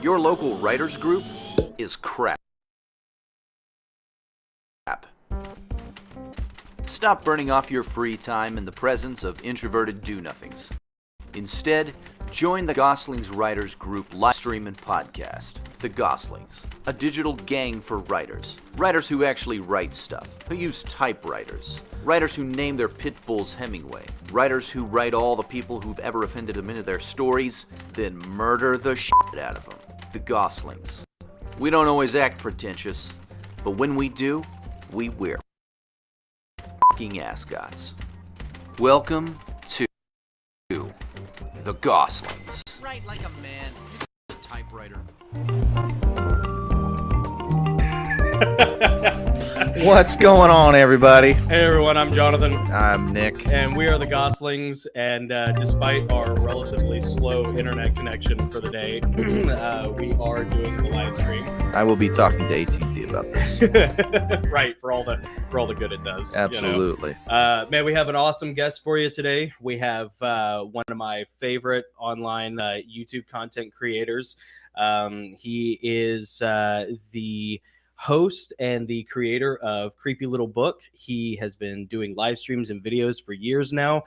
Your local writers group is crap. Stop burning off your free time in the presence of introverted do-nothings. Instead, join the Gosslings Writers Group Livestream and podcast. The Gosslings, a digital gang for writers. Writers who actually write stuff, who use typewriters. Writers who name their pit bulls Hemingway. Writers who write all the people who've ever offended them into their stories, then murder the shit out of them. The Gosslings. We don't always act pretentious, but when we do, we wear f***ing ascots. Welcome to the Gosslings. Write like a man. Use a typewriter. What's going on, everybody? Hey everyone, I'm Jonathan. I'm Nick. And we are the Gosslings, and despite our relatively slow internet connection for the day, we are doing the live stream. I will be talking to AT&T about this. Right, for all the good it does. Absolutely. You know? Man, we have an awesome guest for you today. We have one of my favorite online YouTube content creators. He is the host and the creator of Creepy Little Book. He has been doing live streams and videos for years now.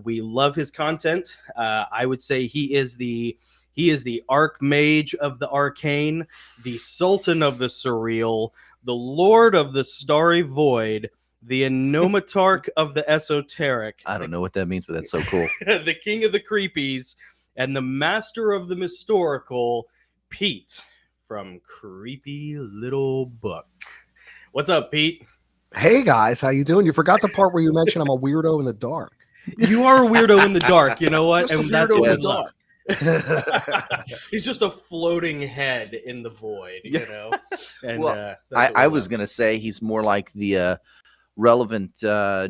We love his content. I would say he is the Archmage of the Arcane, the Sultan of the Surreal, the Lord of the Starry Void, the Anomatarch of the Esoteric. I don't know what that means, but that's so cool. The King of the Creepies, and the Master of the Mystorical, Pete from Creepy Little Book. What's up, Pete? Hey guys, how you doing? You forgot the part where you mentioned I'm a weirdo in the dark. You are a weirdo in the dark, you know what? Just And a that's weirdo what in we the love. dark. He's just a floating head in the void, you know. And Well, that's what I we was love. going to say he's more like the relevant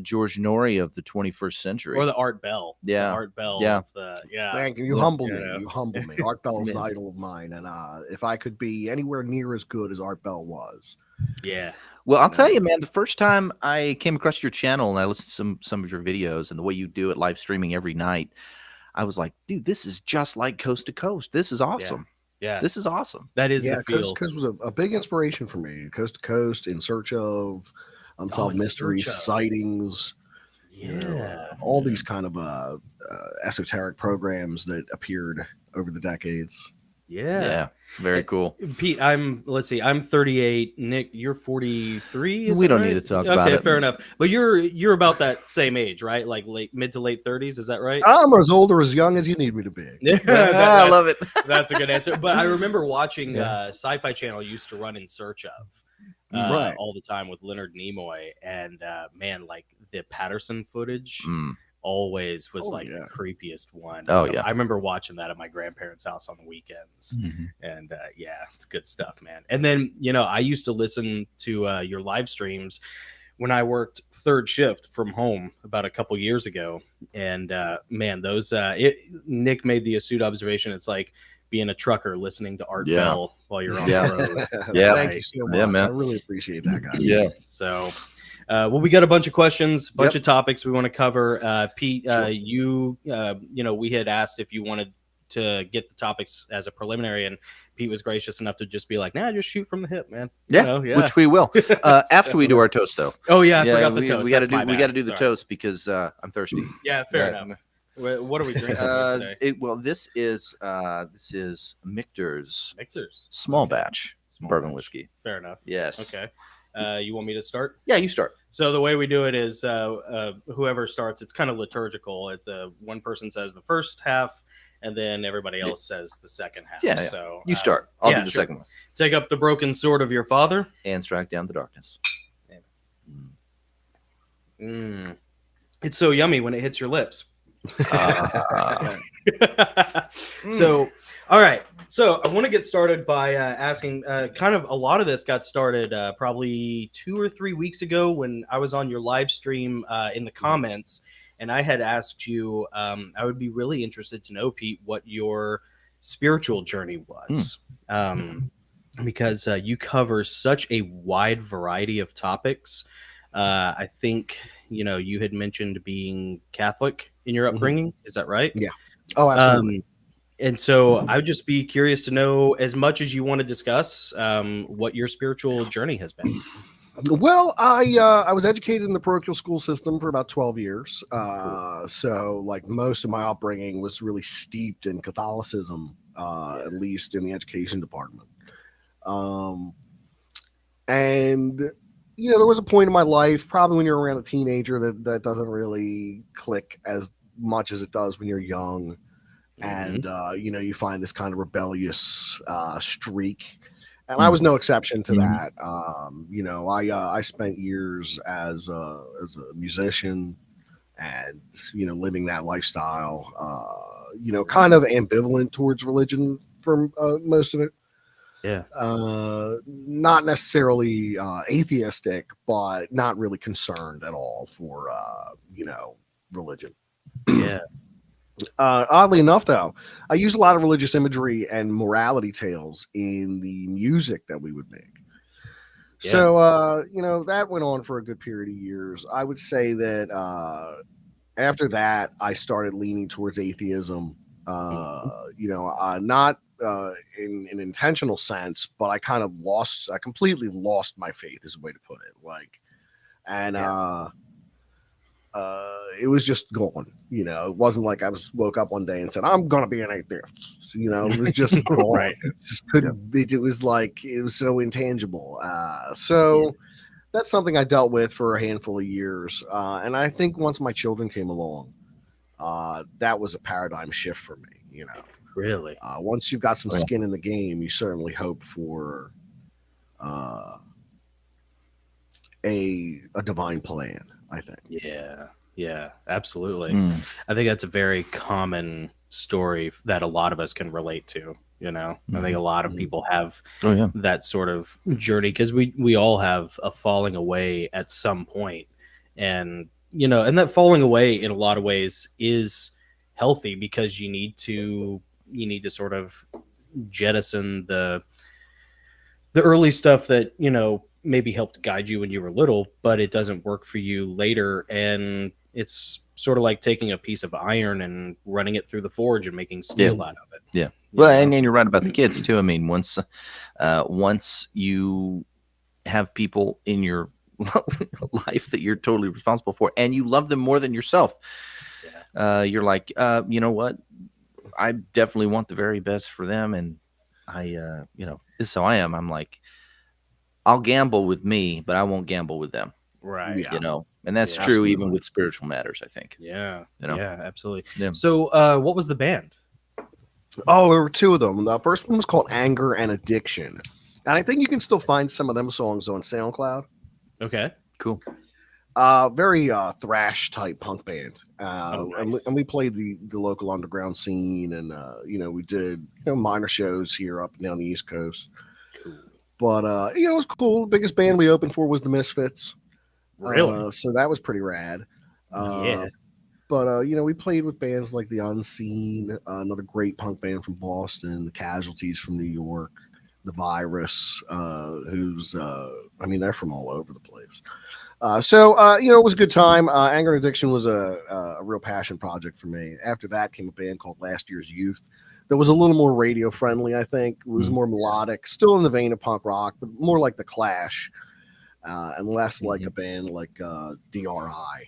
George Norrie of the 21st century. Or the Art Bell. Yeah. The Art Bell. Yeah. Of the, yeah. Thank you. You Yeah. humble You me. know. You humble me. Art Bell is an Man. idol of mine, and if I could be anywhere near as good as Art Bell was, Yeah. Well, I'll tell you, man, the first time I came across your channel and I listened to some of your videos and the way you do it live streaming every night, I was like, dude, this is just like Coast to Coast. This is awesome. Yeah. This is awesome. That is yeah, the feel. Coast to Coast was a big inspiration for me. Coast to Coast, In Search of, Unsolved In Mysteries, Search of. Sightings, Yeah. you know, all these kind of esoteric programs that appeared over the decades. Yeah. Very cool. Pete, I'm 38. Nick, you're 43. We don't need to talk about it. Okay, fair enough. But you're about that same age, right? Like mid to late 30s, is that right? I'm as old or as young as you need me to be. Yeah, I love it. That's a good answer. But I remember watching Sci-Fi Channel used to run In Search of Right. all the time with Leonard Nimoy, and man, like the Patterson footage Mm. always was Oh, like yeah. the creepiest one. Oh, yeah. I remember watching that at my grandparents' house on the weekends. Mhm. And yeah, it's good stuff, man. And then, you know, I used to listen to your live streams when I worked third shift from home about a couple years ago. And man, those Nick made the astute observation. It's like being a trucker listening to Art Yeah. Bell while you're on Yeah. the road. Yeah. Thank you so much. Yeah, man. I really appreciate that, guys. Yeah. So, well, we got a bunch of questions, bunch Yep. of topics we want to cover. Pete, Sure. you know, we had asked if you wanted to get the topics as a preliminary, and Pete was gracious enough to just be like, "Nah, just shoot from the hip, man." You Yeah, know, which we will. After we do our toast, though. Oh yeah, I forgot the we, toast. We got to That's my do. We bad. got to do the Sorry. toast because I'm thirsty. Yeah, fair Yeah. enough. What are we drinking today? Well, this is Michter's Victor's small Okay. batch Small bourbon batch. whiskey. Fair enough. Yes. Okay. You want me to start? Yeah, you start. So the way we do it is whoever starts, it's kind of liturgical. It's one person says the first half, and then everybody else says the second half. Yeah, yeah. So You start. I'll yeah, do the sure. second one. Take up the broken sword of your father. And strike down the darkness. It's so yummy when it hits your lips. Ah. So, all right. So I want to get started by asking kind of a lot of this got started probably 2 or 3 weeks ago when I was on your live stream in the comments, and I had asked you, I would be really interested to know, Pete, what your spiritual journey was. Because you cover such a wide variety of topics. I think, you know, you had mentioned being Catholic in your upbringing. Is that right? Yeah. Oh, absolutely. And so I would just be curious to know, as much as you want to discuss, what your spiritual journey has been. Well, I was educated in the parochial school system for about 12 years. So like most of my upbringing was really steeped in Catholicism, at least in the education department. And there was a point in my life, probably when you're around a teenager, that doesn't really click as much as it does when you're young. And you find this kind of rebellious streak. And I was no exception to that. I spent years as a musician and, living that lifestyle, kind of ambivalent towards religion for most of it. Yeah. Not necessarily atheistic, but not really concerned at all for, religion. Yeah. Oddly enough, though, I used a lot of religious imagery and morality tales in the music that we would make. Yeah. So, that went on for a good period of years. I would say that after that, I started leaning towards atheism. Not in an intentional sense, but I completely lost my faith, is a way to put it. It was just gone. It wasn't like I woke up one day and said, I'm going to be an atheist. It was just gone. Right. It just couldn't be. It was like, it was so intangible. That's something I dealt with for a handful of years. And I think once my children came along, that was a paradigm shift for me. Really? Once you've got some skin in the game, you certainly hope for a divine plan, I think. Yeah, absolutely. I think that's a very common story that a lot of us can relate to. I think a lot of people have that sort of journey, because we all have a falling away at some point, and that falling away in a lot of ways is healthy, because you need to sort of jettison the early stuff that maybe helped guide you when you were little, but it doesn't work for you later. And it's sort of like taking a piece of iron and running it through the forge and making steel out of it. Yeah. Well, and you're right about the kids too. I mean, once you have people in your life that you're totally responsible for, and you love them more than yourself, you're like, you know what? I definitely want the very best for them. And this is how I am. I'm like, I'll gamble with me, but I won't gamble with them. Right. And that's true absolutely. even with spiritual matters, I think. Yeah. Yeah, absolutely. Yeah. So, what was the band? Oh, there were two of them. The first one was called Anger and Addiction. And I think you can still find some of them songs on SoundCloud. Okay. Cool. Very thrash type punk band. Nice. And we played the local underground scene, and we did minor shows here up and down the East Coast. Cool. But it was cool. The biggest band we opened for was the Misfits. Really? So that was pretty rad. Yeah. But we played with bands like The Unseen, another great punk band from Boston, The Casualties from New York, The Virus, who's they're from all over the place. It was a good time. Anger and Addiction was a real passion project for me. After that came a band called Last Year's Youth that was a little more radio friendly, I think. It was more melodic, still in the vein of punk rock, but more like The Clash, and less like a band like DRI,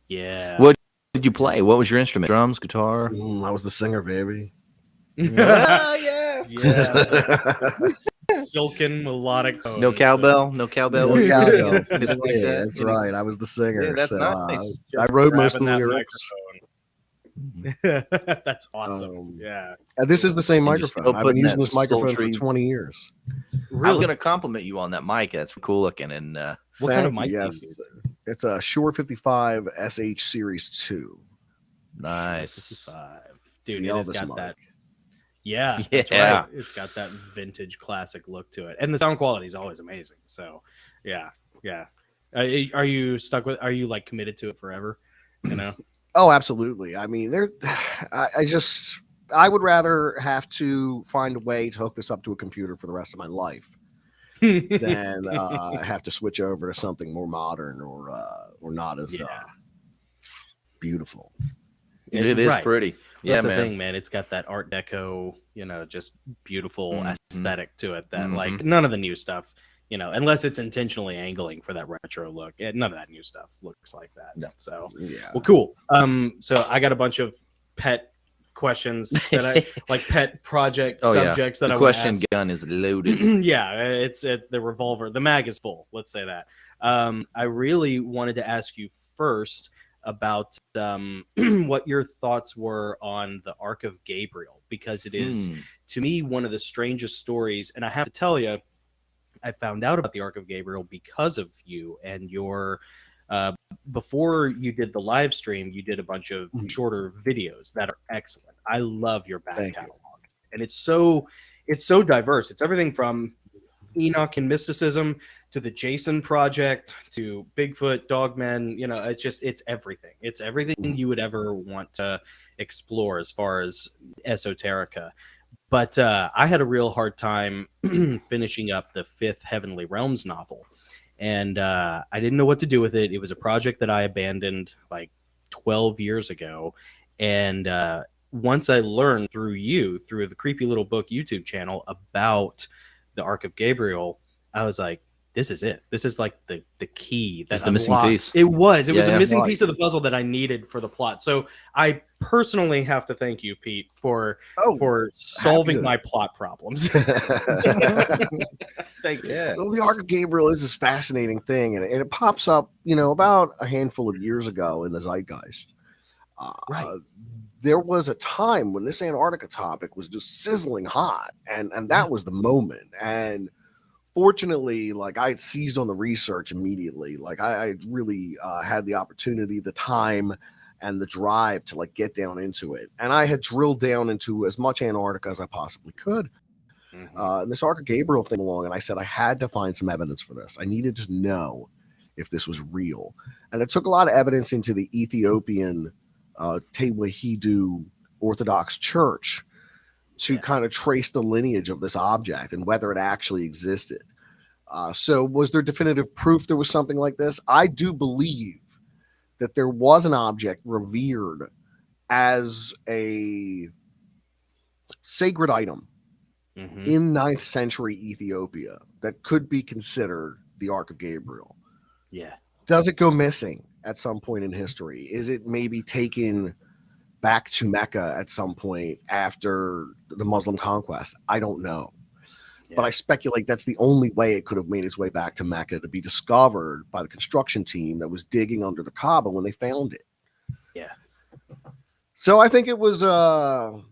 Yeah. What did you play? What was your instrument? Drums, guitar? I was the singer, baby. Yeah. Silken melodic tones. No cowbell? No cowbell? No cowbells. Anything like that? That's right. I was the singer. Yeah, that's so nice. I wrote most of the Grabbing that lyrics. microphone. That's awesome. Yeah. And this is the same And you're still microphone. I've been putting using that this microphone sultry- for 20 years. I was going to compliment you on that mic. That's cool looking. And What kind of Thank mic you, do you yes. use? It's a Shure 55 SH Series 2. nice. 55. Dude, The it has Elvis got mic. that. Yeah, that's Yeah. right. It's got that vintage classic look to it. And the sound quality is always amazing. So, yeah. Are you stuck with, are you like committed to it forever? Oh, absolutely. I mean, I would rather have to find a way to hook this up to a computer for the rest of my life than have to switch over to something more modern or not as beautiful. It is Right. pretty. That's the thing, man. It's got that Art Deco, just beautiful aesthetic to it that like none of the new stuff, unless it's intentionally angling for that retro look. None of that new stuff looks like that. No. So, well, cool. So I got a bunch of pet questions that I like, pet project subjects that the I question ask. gun is loaded. Yeah, it's the revolver. The mag is full. Let's say that. I really wanted to ask you first about what your thoughts were on the Ark of Gabriel, because it is to me one of the strangest stories. And I have to tell you, I found out about the Ark of Gabriel because of you and your before you did the live stream, you did a bunch of shorter videos that are excellent. I love your back catalog. And it's so diverse. It's everything from Enoch and mysticism to the Jason Project to Bigfoot, Dogmen. It's everything. It's everything you would ever want to explore as far as esoterica. But I had a real hard time finishing up the 5th Heavenly Realms novel. And I didn't know what to do with it. It was a project that I abandoned like 12 years ago. And once I learned through the Creepy Little Book YouTube channel about the Ark of Gabriel, I was like, this is it. This is like the key. That's the missing piece. It was a missing piece of the puzzle that I needed for the plot. So I personally have to thank you, Pete, for solving my plot problems. Thank you. Yeah. Well, the Ark of Gabriel is this fascinating thing, and it pops up, about a handful of years ago in the zeitgeist. Right. There was a time when this Antarctica topic was just sizzling hot, and that was the moment. And fortunately, like, I had seized on the research immediately. Like, I really had the opportunity, the time, and the drive to like get down into it. And I had drilled down into as much Antarctica as I possibly could. And this Ark of Gabriel thing along, and I said I had to find some evidence for this. I needed to know if this was real. And it took a lot of evidence into the Ethiopian Tewahedo Orthodox Church to kind of trace the lineage of this object and whether it actually existed. So was there definitive proof there was something like this? I do believe that there was an object revered as a sacred item in 9th century Ethiopia that could be considered the Ark of Gabriel. Yeah. Does it go missing at some point in history? Is it maybe taken back to Mecca at some point after the Muslim conquest? I don't know. Yeah. But I speculate that's the only way it could have made its way back to Mecca, to be discovered by the construction team that was digging under the Kaaba when they found it. Yeah. So I think it was an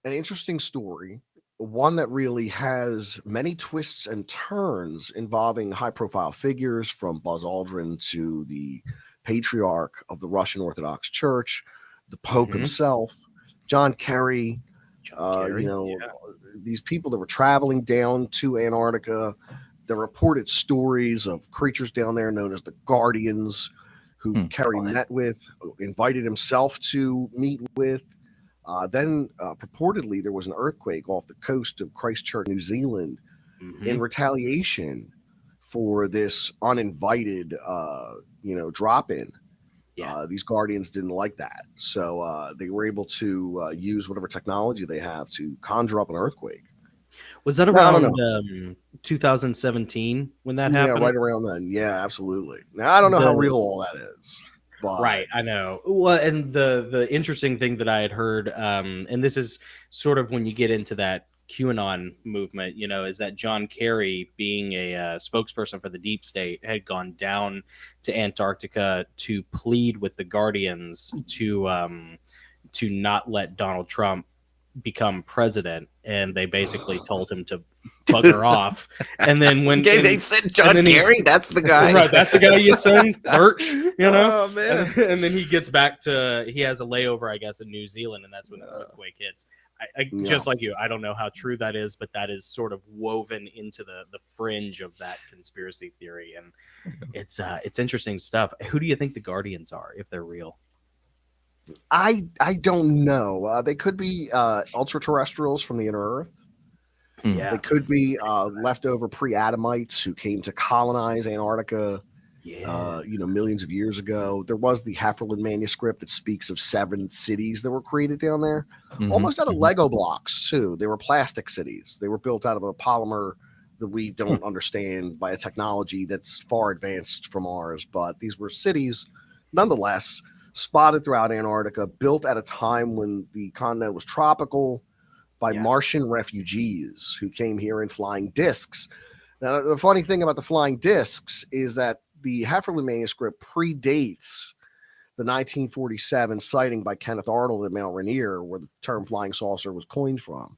interesting story, one that really has many twists and turns involving high-profile figures from Buzz Aldrin to the patriarch of the Russian Orthodox Church, the Pope himself, John Kerry, these people that were traveling down to Antarctica. The reported stories of creatures down there known as the Guardians, who Kerry met with, invited himself to meet with. Then purportedly there was an earthquake off the coast of Christchurch, New Zealand, in retaliation for this uninvited, drop-in. Yeah. These Guardians didn't like that. So they were able to use whatever technology they have to conjure up an earthquake. Was that around 2017 when that happened? Yeah, right around then. Yeah, absolutely. Now, I don't know how real all that is. But... Right, I know. Well, and the interesting thing that I had heard, and this is sort of when you get into that QAnon movement, is that John Kerry, being a spokesperson for the deep state, had gone down to Antarctica to plead with the Guardians to not let Donald Trump become president, and they basically told him to bugger off. And then when they said John Kerry, that's the guy, right? That's the guy you send Birch, Oh man! And then he gets back he has a layover, I guess, in New Zealand, and that's when the earthquake hits. Just like you, I don't know how true that is, but that is sort of woven into the fringe of that conspiracy theory, and it's interesting stuff. Who do you think the Guardians are, if they're real? I don't know. They could be ultra-terrestrials from the inner Earth. Yeah. They could be leftover pre-adamites who came to colonize Antarctica millions of years ago. There was the Hefferland manuscript that speaks of 7 cities that were created down there, almost out of Lego blocks too. They were plastic cities. They were built out of a polymer that we don't understand, by a technology that's far advanced from ours. But these were cities, nonetheless, spotted throughout Antarctica, built at a time when the continent was tropical, by Martian refugees who came here in flying discs. Now, the funny thing about the flying discs is that the Hefferland manuscript predates the 1947 sighting by Kenneth Arnold at Mount Rainier, where the term flying saucer was coined from.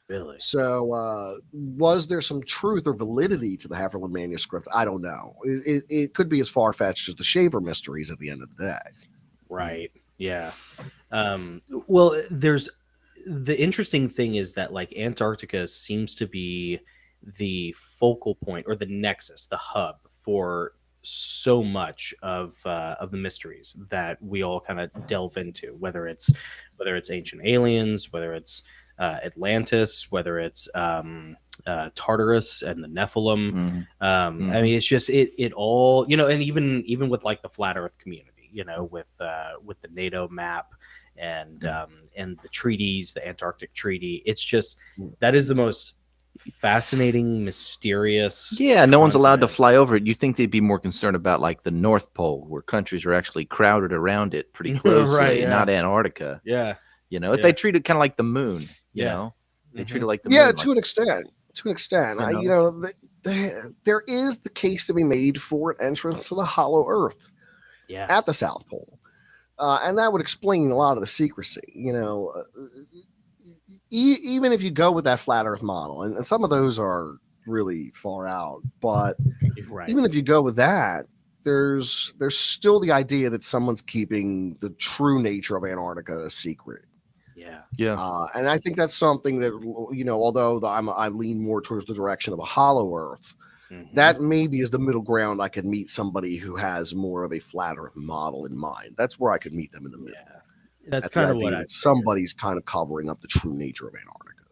Really? So was there some truth or validity to the Hefferland manuscript? I don't know. It could be as far-fetched as the Shaver mysteries at the end of the day. Right. Yeah. Well, there's the interesting thing is that like Antarctica seems to be the focal point or the nexus, the hub for so much of the mysteries that we all kind of delve into, whether it's ancient aliens, whether it's Atlantis, whether it's Tartarus and the Nephilim. I mean, it's just it all, and even with like the flat Earth community, with the NATO map and the treaties, the Antarctic Treaty. It's just that is the most fascinating, mysterious. Yeah, no one's allowed to fly over it. You think they'd be more concerned about like the North Pole, where countries are actually crowded around it pretty closely, Right, not Antarctica. Yeah. If they treat it kind of like the moon, they treat it like the moon. Yeah, to an extent. There is the case to be made for an entrance to the hollow Earth at the South Pole. And that would explain a lot of the secrecy, even if you go with that flat Earth model, and some of those are really far out, but even if you go with that, there's still the idea that someone's keeping the true nature of Antarctica a secret. And I think that's something that, although I lean more towards the direction of a hollow Earth, that maybe is the middle ground. I could meet somebody who has more of a flat Earth model in mind. That's where I could meet them in the middle. That's kind of what somebody's kind of covering up the true nature of Antarctica.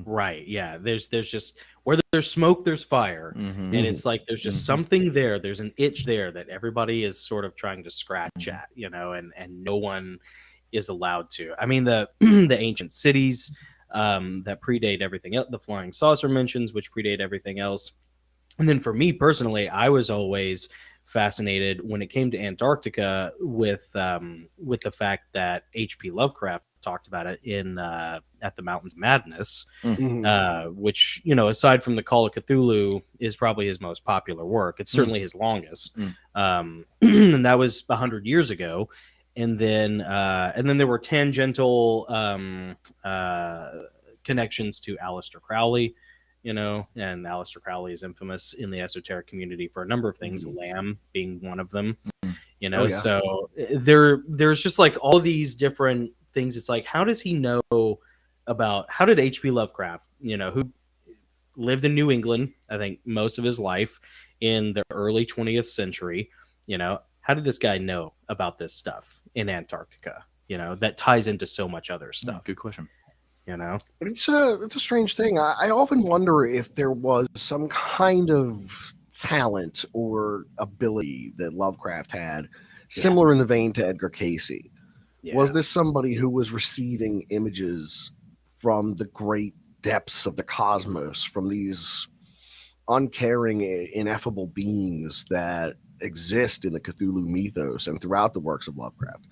Right. Yeah. There's just where there's smoke, there's fire. And it's like there's just something there. There's an itch there that everybody is sort of trying to scratch at, and no one is allowed to. I mean, the ancient cities that predate everything else, the flying saucer mentions, which predate everything else. And then for me personally, I was always fascinated when it came to Antarctica with the fact that H.P. Lovecraft talked about it in at the Mountains of Madness, which, aside from the Call of Cthulhu, is probably his most popular work. It's certainly his longest, and that was 100 years ago. And then there were tangential connections to Aleister Crowley. And Aleister Crowley is infamous in the esoteric community for a number of things, Lamb being one of them, So there's just like all these different things. It's like, how does he know how did H.P. Lovecraft, who lived in New England, I think most of his life in the early 20th century, how did this guy know about this stuff in Antarctica, that ties into so much other stuff? Good question. It's a strange thing. I often wonder if there was some kind of talent or ability that Lovecraft had, similar in the vein to Edgar Casey. Was this somebody who was receiving images from the great depths of the cosmos, from these uncaring, ineffable beings that exist in the Cthulhu mythos and throughout the works of Lovecraft?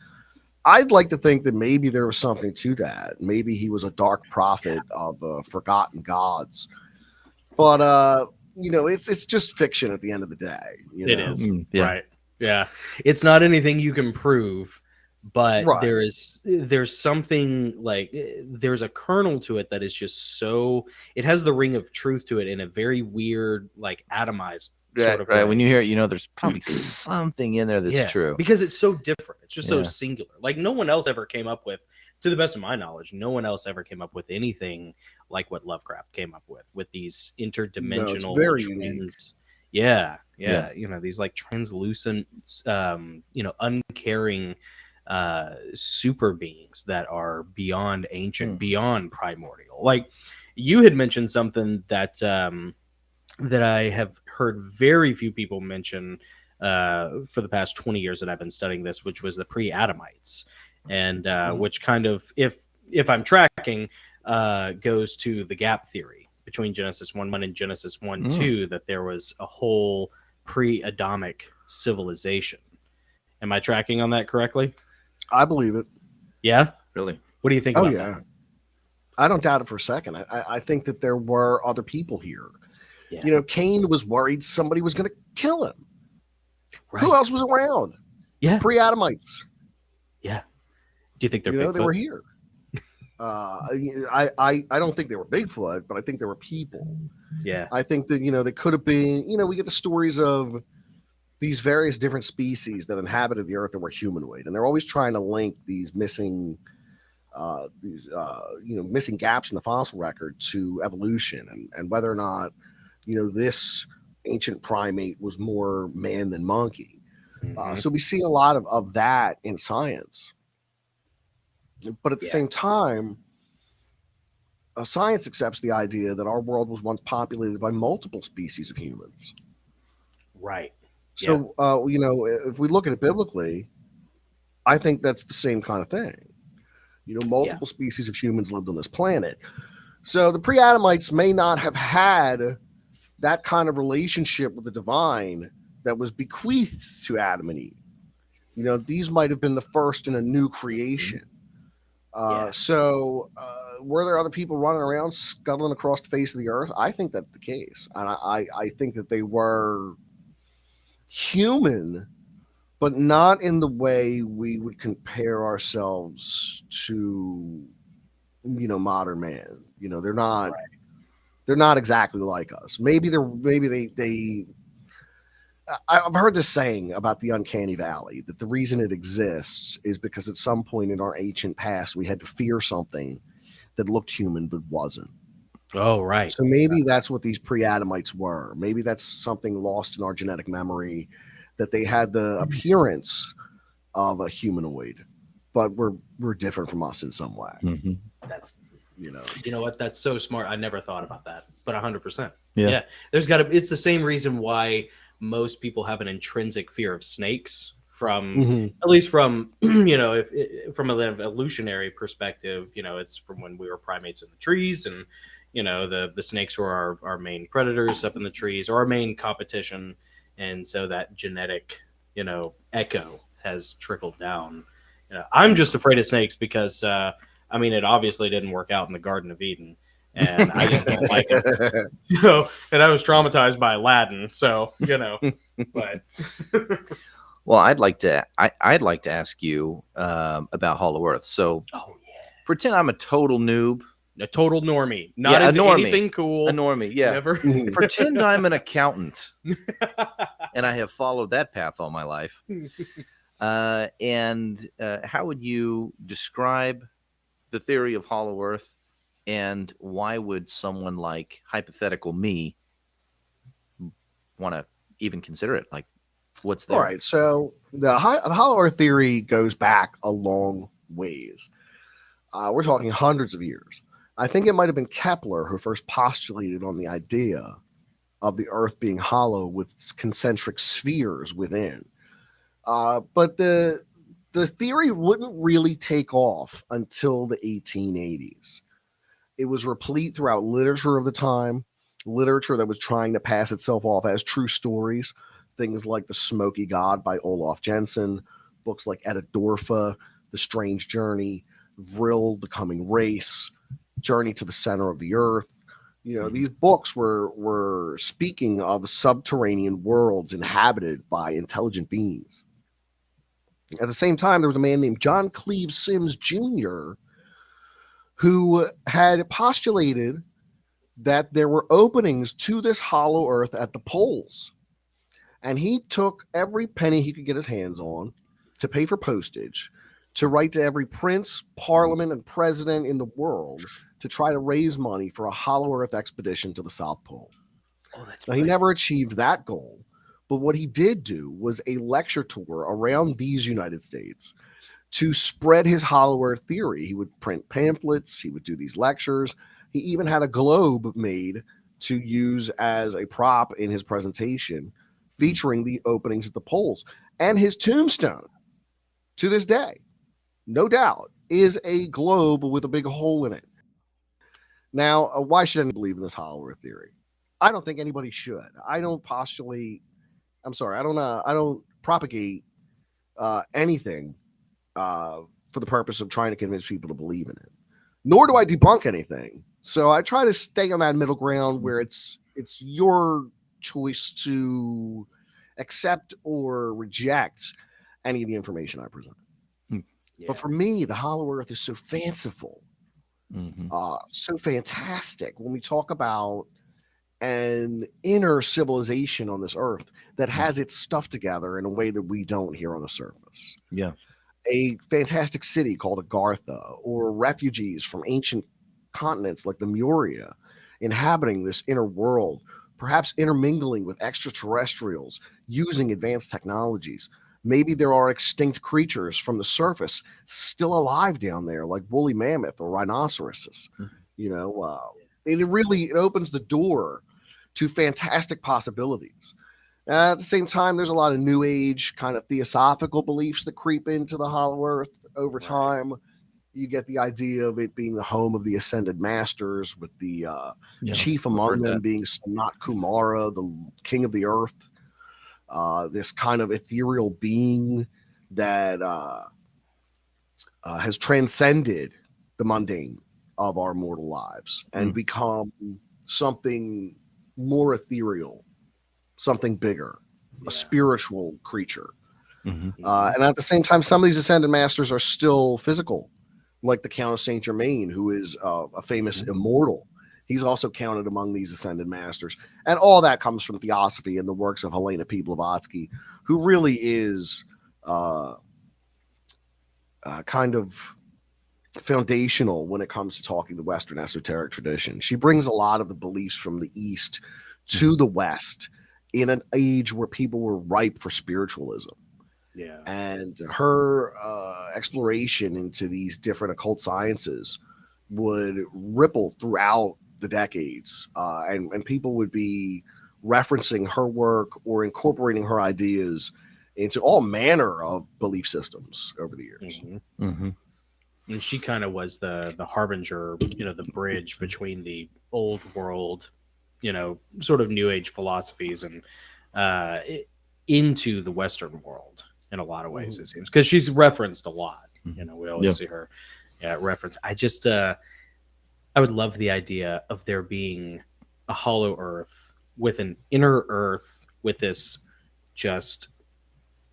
I'd like to think that maybe there was something to that. Maybe he was a dark prophet of forgotten gods. But it's just fiction at the end of the day. It is. Right. Yeah. It's not anything you can prove, but there's something like there's a kernel to it that is just so, it has the ring of truth to it in a very weird, like atomized sort of way. When you hear it, there's probably something in there that's true, because it's so different. It's just so singular. Like no one else ever came up with, to the best of my knowledge, no one else ever came up with anything like what Lovecraft came up with these interdimensional trends. These like translucent, uncaring super beings that are beyond ancient, beyond primordial. Like you had mentioned something that that I have heard very few people mention for the past 20 years that I've been studying this, which was the Pre-adamites, and Mhm. which kind of, if I'm tracking, goes to the gap theory between Genesis 1:1 and Genesis 1:2, that there was a whole pre-Adamic civilization. Am I tracking on that correctly? I believe it. Yeah. Really? What do you think Oh about yeah, that? I don't doubt it for a second. I think that there were other people here. Yeah. You know, Cain was worried somebody was going to kill him. Right. Who else was around? Yeah. Pre-Adamites. Yeah. Do you think they're You know, they Bigfoot? were here. I don't think they were Bigfoot, but I think they were people. Yeah. I think that, you know, they could have been, you know, we get the stories of these various different species that inhabited the earth that were humanoid, and they're always trying to link these missing missing gaps in the fossil record to evolution, and whether or not, you know, this ancient primate was more man than monkey. Mhm. So we see a lot of that in science. But at the Yeah. same time, science accepts the idea that our world was once populated by multiple species of humans. Right. So, you know, if we look at it biblically, I think that's the same kind of thing. You know, multiple species of humans lived on this planet. So the pre-Adamites may not have had that kind of relationship with the divine that was bequeathed to Adam and Eve. You know, these might have been the first in a new creation. So were there other people running around scuttling across the face of the earth? I think that's the case. And I think that they were human, but not in the way we would compare ourselves to, you know, modern man. You know, they're not exactly like us. Maybe they I've heard this saying about the uncanny valley, that the reason it exists is because at some point in our ancient past we had to fear something that looked human but wasn't. Oh, right. So maybe that's what these pre-Adamites were. Maybe that's something lost in our genetic memory, that they had the appearance of a humanoid, but we're different from us in some way. Mm-hmm. That's, You know, you know what? That's so smart. I never thought about that, but 100%. Yeah. There's got to. It's the same reason why most people have an intrinsic fear of snakes. From at least from you know, if from an evolutionary perspective, you know, it's from when we were primates in the trees, and you know, the snakes were our main predators up in the trees, or our main competition, and so that genetic, you know, echo has trickled down. You know, I'm just afraid of snakes because I mean, it obviously didn't work out in the Garden of Eden, and I just don't like it. So, and I was traumatized by Aladdin, so you know, but. Well, I'd like to ask you about Hollow Earth. So, pretend I'm a total noob, A total normie, not Yeah, a into normie. anything cool. a normie. Yeah, Never. pretend I'm an accountant, and I have followed that path all my life. And how would you describe the theory of Hollow Earth, and why would someone like hypothetical me want to even consider it? Like, what's there? all right. So the Hollow Earth theory goes back a long ways. We're talking hundreds of years. I think it might have been Kepler who first postulated on the idea of the Earth being hollow with concentric spheres within. But the theory wouldn't really take off until the 1880s. It was replete throughout literature of the time, literature that was trying to pass itself off as true stories. Things like The Smoky God by Olaf Jensen, books like Edda Dorfa, The Strange Journey, Vril, The Coming Race, Journey to the Center of the Earth. You know, these books were speaking of subterranean worlds inhabited by intelligent beings. At the same time, there was a man named John Cleve Sims Jr. who had postulated that there were openings to this hollow earth at the poles. And he took every penny he could get his hands on to pay for postage, to write to every prince, parliament, and president in the world to try to raise money for a hollow earth expedition to the South Pole. Oh, that's Now, he never achieved that goal, but what he did do was a lecture tour around these United States to spread his hollow earth theory. He would print pamphlets, he would do these lectures. He even had a globe made to use as a prop in his presentation featuring the openings at the poles. And his tombstone, to this day, no doubt, is a globe with a big hole in it. Now, why should anyone believe in this hollow earth theory? I don't think anybody should. I don't postulate. I'm sorry. I don't propagate anything for the purpose of trying to convince people to believe in it. Nor do I debunk anything. So I try to stay on that middle ground where it's your choice to accept or reject any of the information I present. Yeah. But for me, the hollow earth is so fanciful, so fantastic when we talk about an inner civilization on this earth that has its stuff together in a way that we don't here on the surface. Yeah. A fantastic city called Agartha, or refugees from ancient continents like the Muria inhabiting this inner world, perhaps intermingling with extraterrestrials using advanced technologies. Maybe there are extinct creatures from the surface still alive down there, like woolly mammoth or rhinoceroses. You know, it opens the door to fantastic possibilities. At the same time, there's a lot of new age kind of theosophical beliefs that creep into the hollow earth over time. You get the idea of it being the home of the ascended masters, with the chief among them being Sanat Kumara, the king of the earth. This kind of ethereal being that has transcended the mundane of our mortal lives and become something more ethereal, something bigger, a spiritual creature. And at the same time, some of these ascended masters are still physical, like the Count of Saint Germain, who is a famous immortal. He's also counted among these ascended masters. And all that comes from theosophy and the works of Helena P. Blavatsky, who really is kind of foundational when it comes to talking the Western esoteric tradition. She brings a lot of the beliefs from the East to the West in an age where people were ripe for spiritualism. Yeah. And her exploration into these different occult sciences would ripple throughout the decades, and people would be referencing her work or incorporating her ideas into all manner of belief systems over the years. And she kind of was the harbinger, the bridge between the old world, sort of new age philosophies and into the Western world in a lot of ways, it seems, because she's referenced a lot. We always see her reference. I would love the idea of there being a hollow earth with an inner earth with this just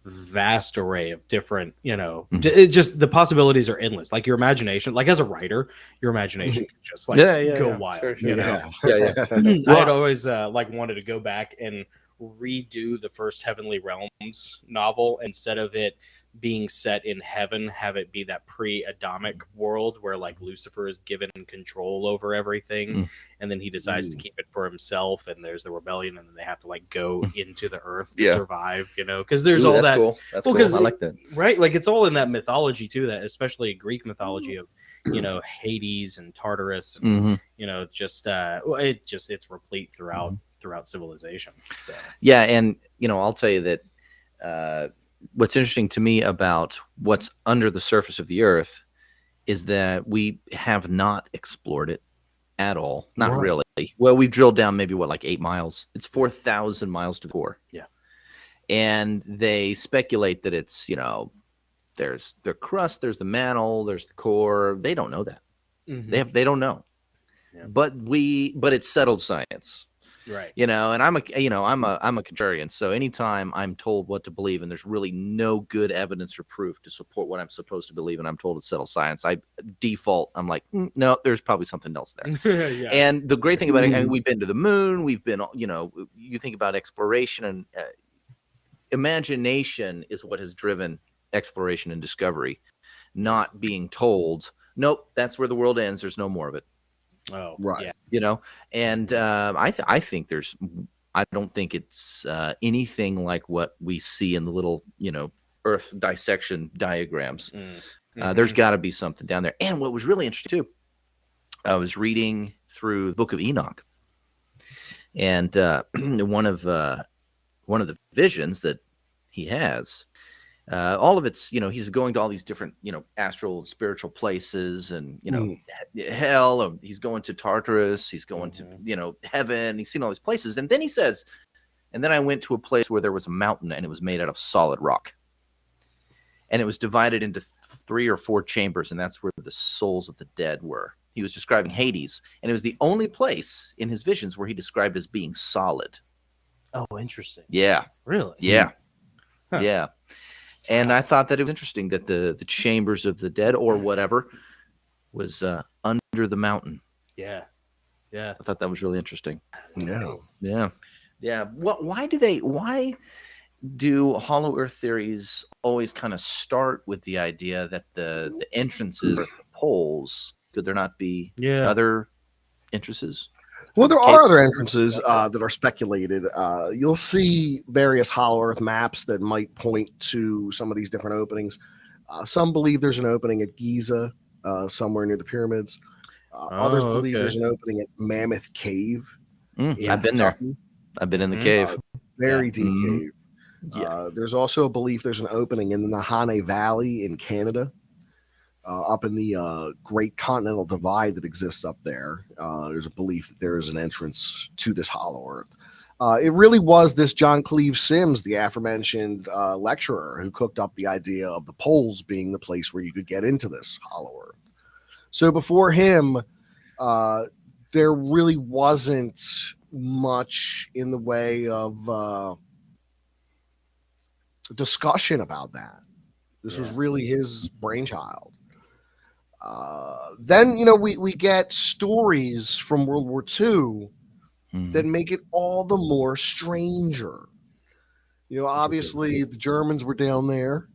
vast array of different, it just, the possibilities are endless. Like your imagination, like as a writer, your imagination can just go wild. Sure. I had always wanted to go back and redo the first Heavenly Realms novel. Instead of it being set in heaven, have it be that pre-Adamic world where like Lucifer is given control over everything, and then he decides to keep it for himself, and there's the rebellion, and then they have to like go into the earth to survive, because there's all that. Cool. That's cool. I like that. Right? Like it's all in that mythology too, that especially Greek mythology of Hades and Tartarus, and it's replete throughout civilization. So yeah, and I'll tell you that what's interesting to me about what's under the surface of the earth is that we have not explored it at all. Not really. Well, we've drilled down maybe like 8 miles. It's 4,000 miles to the core. Yeah. And they speculate that it's, there's the crust, there's the mantle, there's the core. They don't know that. They don't know. Yeah. But it's settled science. Right. And I'm a contrarian. So anytime I'm told what to believe and there's really no good evidence or proof to support what I'm supposed to believe, and I'm told it's settled science, I'm like, no, there's probably something else there. Yeah. And the great thing about it, we've been to the moon, we've been, you think about exploration, and imagination is what has driven exploration and discovery, not being told, nope, that's where the world ends. There's no more of it. Oh, right. Yeah. And I think I don't think it's anything like what we see in the little, Earth dissection diagrams. There's got to be something down there. And what was really interesting too, I was reading through the Book of Enoch, and one of one of the visions that he has, all of it's, he's going to all these different, astral spiritual places, and, hell, or he's going to Tartarus, he's going to, heaven, he's seen all these places. And then he says, and then I went to a place where there was a mountain and it was made out of solid rock. And it was divided into 3 or 4 chambers, and that's where the souls of the dead were. He was describing Hades, and it was the only place in his visions where he described as being solid. Oh, interesting. Yeah. Really? Yeah. Huh. Yeah. And I thought that it was interesting that the chambers of the dead, or whatever, was under the mountain. Yeah. Yeah. I thought that was really interesting. Yeah. Yeah. Yeah. Why do Hollow Earth theories always kind of start with the idea that the entrances are the poles? Could there not be other entrances? Well, there are other entrances that are speculated. You'll see various Hollow Earth maps that might point to some of these different openings. Some believe there's an opening at Giza, somewhere near the pyramids. Others believe there's an opening at Mammoth Cave. I've been there. I've been in the cave. Very deep cave. Yeah. There's also a belief there's an opening in the Nahane Valley in Canada, up in the Great Continental Divide that exists up there. There's a belief that there is an entrance to this Hollow Earth. It really was this John Cleve Sims, the aforementioned lecturer, who cooked up the idea of the poles being the place where you could get into this Hollow Earth. So before him, there really wasn't much in the way of discussion about that. This was really his brainchild. Then, we get stories from World War II that make it all the more stranger. Obviously, the Germans were down there.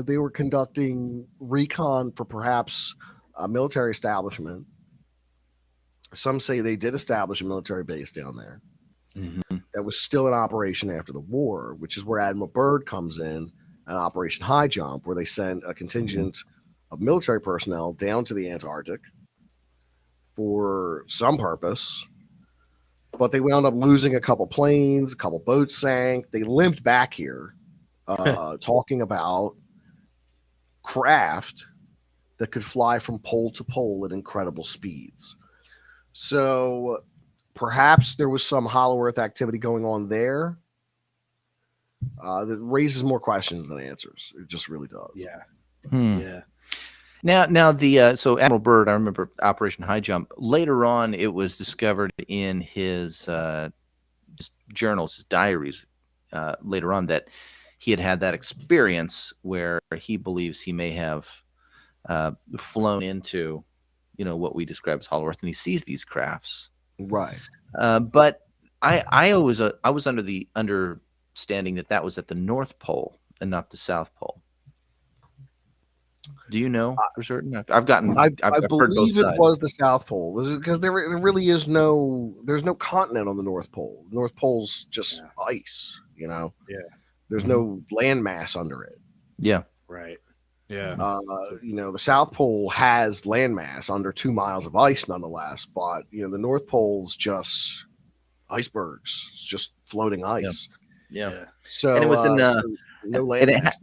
They were conducting recon for perhaps a military establishment. Some say they did establish a military base down there. That was still in operation after the war, which is where Admiral Byrd comes in, an Operation High Jump, where they sent a contingent of military personnel down to the Antarctic for some purpose, but they wound up losing a couple planes, a couple boats sank. They limped back here, talking about craft that could fly from pole to pole at incredible speeds. So perhaps there was some Hollow Earth activity going on there that raises more questions than answers. It just really does. Yeah. Yeah. Now the so Admiral Byrd, I remember Operation High Jump. Later on, it was discovered in his journals, his diaries. Later on, that he had that experience where he believes he may have flown into, what we describe as Hollow Earth, and he sees these crafts. Right. But I was under the understanding that was at the North Pole and not the South Pole. Do you know for certain? I've heard both believe sides. It was the South Pole, because there really is there's no continent on the North Pole. The North Pole's just ice, Yeah. There's no landmass under it. Yeah. Right. Yeah. The South Pole has landmass under 2 miles of ice, nonetheless. But the North Pole's just icebergs. It's just floating ice. Yeah. So and it was in no landmass.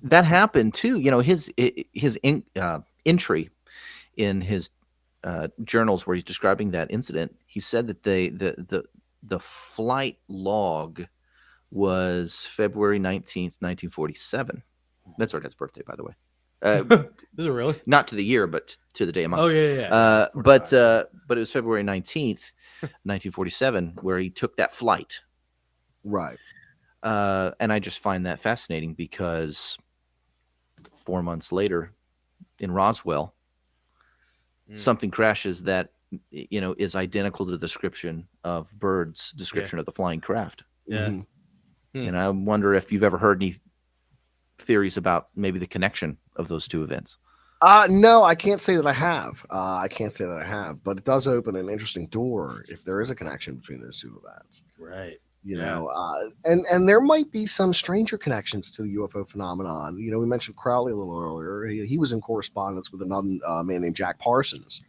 That happened too. His entry in his journals where he's describing that incident. He said that the flight log was February 19th, 1947. That's our dad's birthday, by the way. Is it really? Not to the year, but to the day of month. Oh yeah. But it was February 19th, 1947, where he took that flight. Right. And I just find that fascinating because 4 months later, in Roswell, something crashes that is identical to the description of Byrd's description of the flying craft. Yeah. And I wonder if you've ever heard any theories about maybe the connection of those two events. No, I can't say that I have. But it does open an interesting door if there is a connection between those two events. Right. And there might be some stranger connections to the UFO phenomenon. We mentioned Crowley a little earlier. He was in correspondence with another man named Jack Parsons.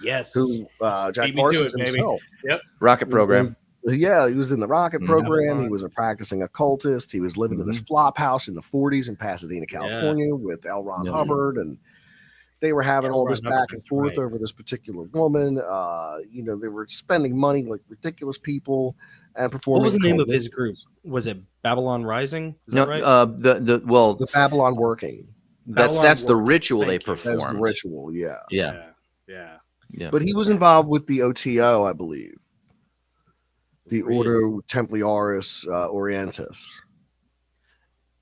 Yes. Who Jack Parsons himself. Yep. Rocket program. Yeah, he was in the rocket Mhm. program. He was a practicing occultist. He was living in this flop house in the 40s in Pasadena, California, with L. Ron Yeah. Hubbard, and they were having L. all Ron this Hubbard, back and that's forth right. over this particular woman. They were spending money like ridiculous people and performing. What was the name occult of his group? rituals. Was it Babylon Rising? Is No, that right? The Babylon working. that's Babylon the Working. ritual they Thank you. That is the performed. ritual, yeah. Yeah, Yeah. yeah. But he was involved with the OTO, I believe. The Really? Ordo Templiaris Orientis.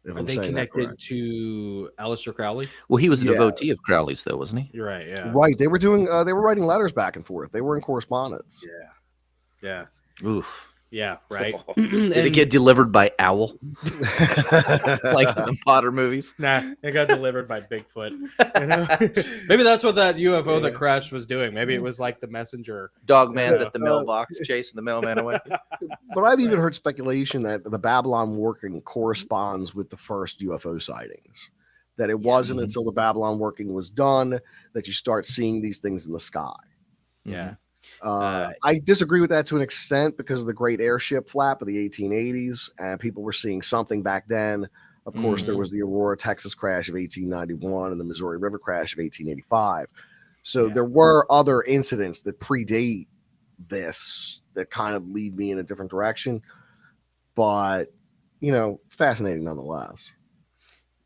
If Are I'm they saying that connected correct. to Aleister Crowley? Well, he was a Yeah. devotee of Crowley's, though, wasn't he? You're right. Yeah. Right. They were doing they were writing letters back and forth. They were in correspondence. Yeah. Oof. Yeah. Right. Did it get delivered by owl, like in the Potter movies? Nah, it got delivered by Bigfoot. You know? Maybe that's what that UFO that crashed was doing. Maybe it was like the messenger. Dogman's Yeah. at the mailbox chasing the mailman away. But I've even heard speculation that the Babylon working corresponds with the first UFO sightings. That it wasn't until the Babylon working was done that you start seeing these things in the sky. Yeah. I disagree with that to an extent because of the great airship flap of the 1880s, and people were seeing something back then. Of course, there was the Aurora, Texas crash of 1891 and the Missouri River crash of 1885. So there were other incidents that predate this that kind of lead me in a different direction. But, fascinating nonetheless.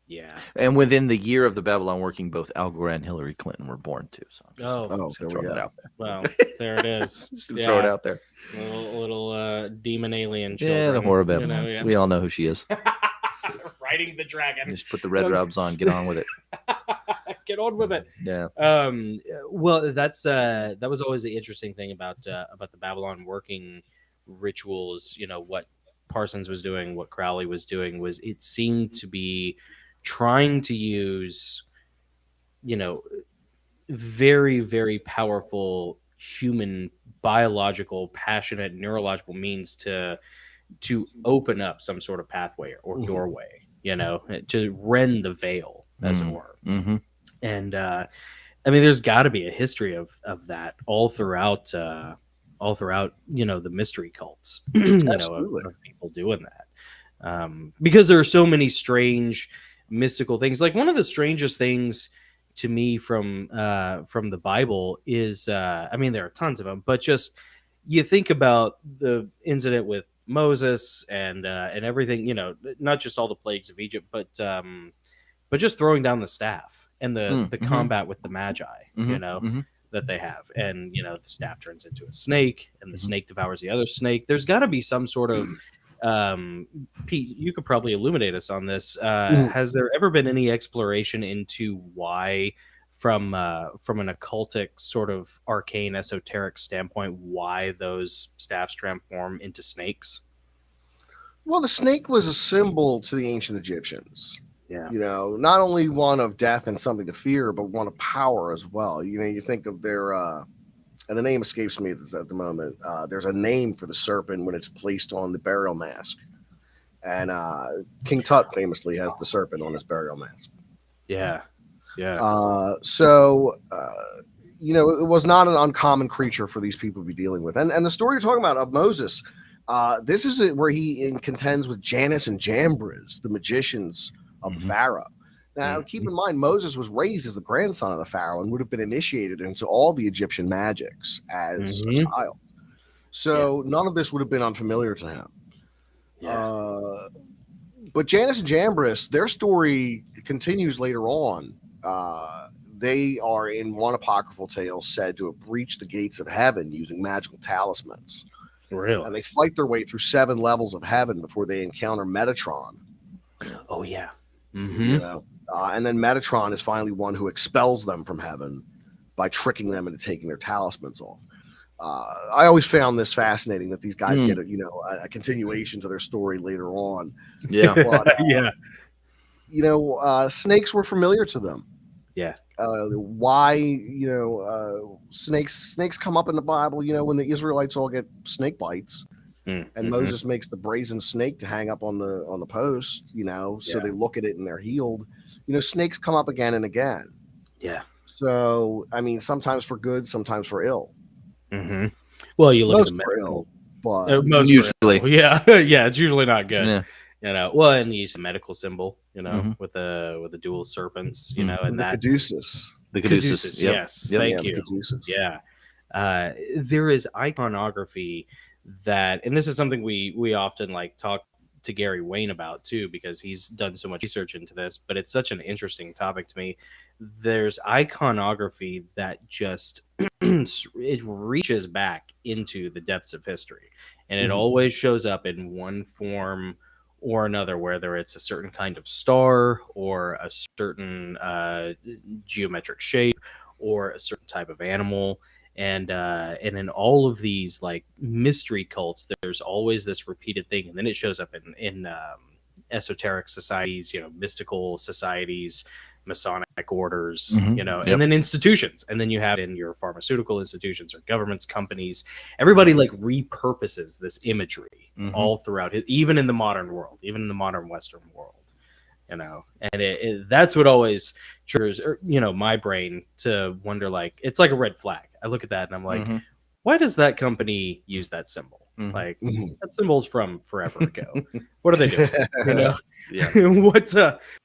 Yeah. And within the year of the Babylon working, both Al Gore and Hillary Clinton were born too. So I'm just, Oh, just there gonna we throw that go. out there. well, there it is. Just gonna throw it out there. Little demon alien Yeah, children. the horror you Babylon. know, yeah. We all know who she is. Riding the dragon. Just put the red robes on, get on with it. Get on with it. Yeah. Well, that was always the interesting thing about the Babylon working rituals. What Parsons was doing, what Crowley was doing, was it seemed to be trying to use, very, very powerful human biological, passionate, neurological means to open up some sort of pathway or doorway, to rend the veil, as it were. Mm-hmm. And there's got to be a history of that all throughout the mystery cults, Absolutely. of people doing that, because there are so many strange mystical things. Like one of the strangest things to me from the Bible is, there are tons of them, but just you think about the incident with Moses and everything, not just all the plagues of Egypt, but just throwing down the staff and the combat with the Magi, that they have. And, the staff turns into a snake and the snake devours the other snake. There's got to be some sort of, Pete, you could probably illuminate us on this. Has there ever been any exploration into why, from an occultic sort of arcane esoteric standpoint, why those staffs transform into snakes? Well, the snake was a symbol to the ancient Egyptians. Yeah. Not only one of death and something to fear, but one of power as well. You think of their, and the name escapes me at the moment. There's a name for the serpent when it's placed on the burial mask. And King Tut famously has the serpent on his burial mask. Yeah. Yeah. It was not an uncommon creature for these people to be dealing with. And the story you're talking about of Moses, this is where he contends with Janus and Jambres, the magicians of the Pharaoh. Now, keep in mind, Moses was raised as the grandson of the Pharaoh and would have been initiated into all the Egyptian magics as a child. So none of this would have been unfamiliar to him. Yeah. But Janus and Jambres, their story continues later on. They are, in one apocryphal tale, said to have breached the gates of heaven using magical talismans. Really? And they fight their way through 7 levels of heaven before they encounter Metatron. Oh, yeah. And then Metatron is finally one who expels them from heaven by tricking them into taking their talismans off. I always found this fascinating that these guys get a continuation to their story later on. Yeah. But, Yeah. snakes were familiar to them. Yeah. Why, snakes come up in the Bible, when the Israelites all get snake bites. And Moses makes the brazen snake to hang up on the post, so they look at it and they're healed. Snakes come up again and again. Yeah. So, sometimes for good, sometimes for ill. Well, you look Most at the for ill. but Most Usually. yeah, yeah, it's usually not good. Yeah. You know, well, and you use a medical symbol, you know, Mhm. with the dual serpents, you Mhm. know, and the that caduceus. The caduceus, caduceus. Yep. yes, Yep. thank Yeah, the you. caduceus. Yeah. There is iconography that, and this is something we often like talk to Gary Wayne about too, because he's done so much research into this, but it's such an interesting topic to me. There's iconography that just it reaches back into the depths of history, and it Mhm. always shows up in one form or another, whether it's a certain kind of star or a certain geometric shape or a certain type of animal. And in all of these like mystery cults, there's always this repeated thing, and then it shows up in esoteric societies, you know, mystical societies, Masonic orders, Mhm. you know, Yep. and then institutions, and then you have in your pharmaceutical institutions or governments, companies. Everybody like repurposes this imagery Mhm. all throughout, even in the modern world, even in the modern Western world. You know, and that's what always triggers, you know, my brain to wonder, like, it's like a red flag. I look at that and I'm like, Mhm. why does that company use that symbol? Mhm. Like, Mhm. that symbol's from forever ago. What are they doing? You know, Yeah.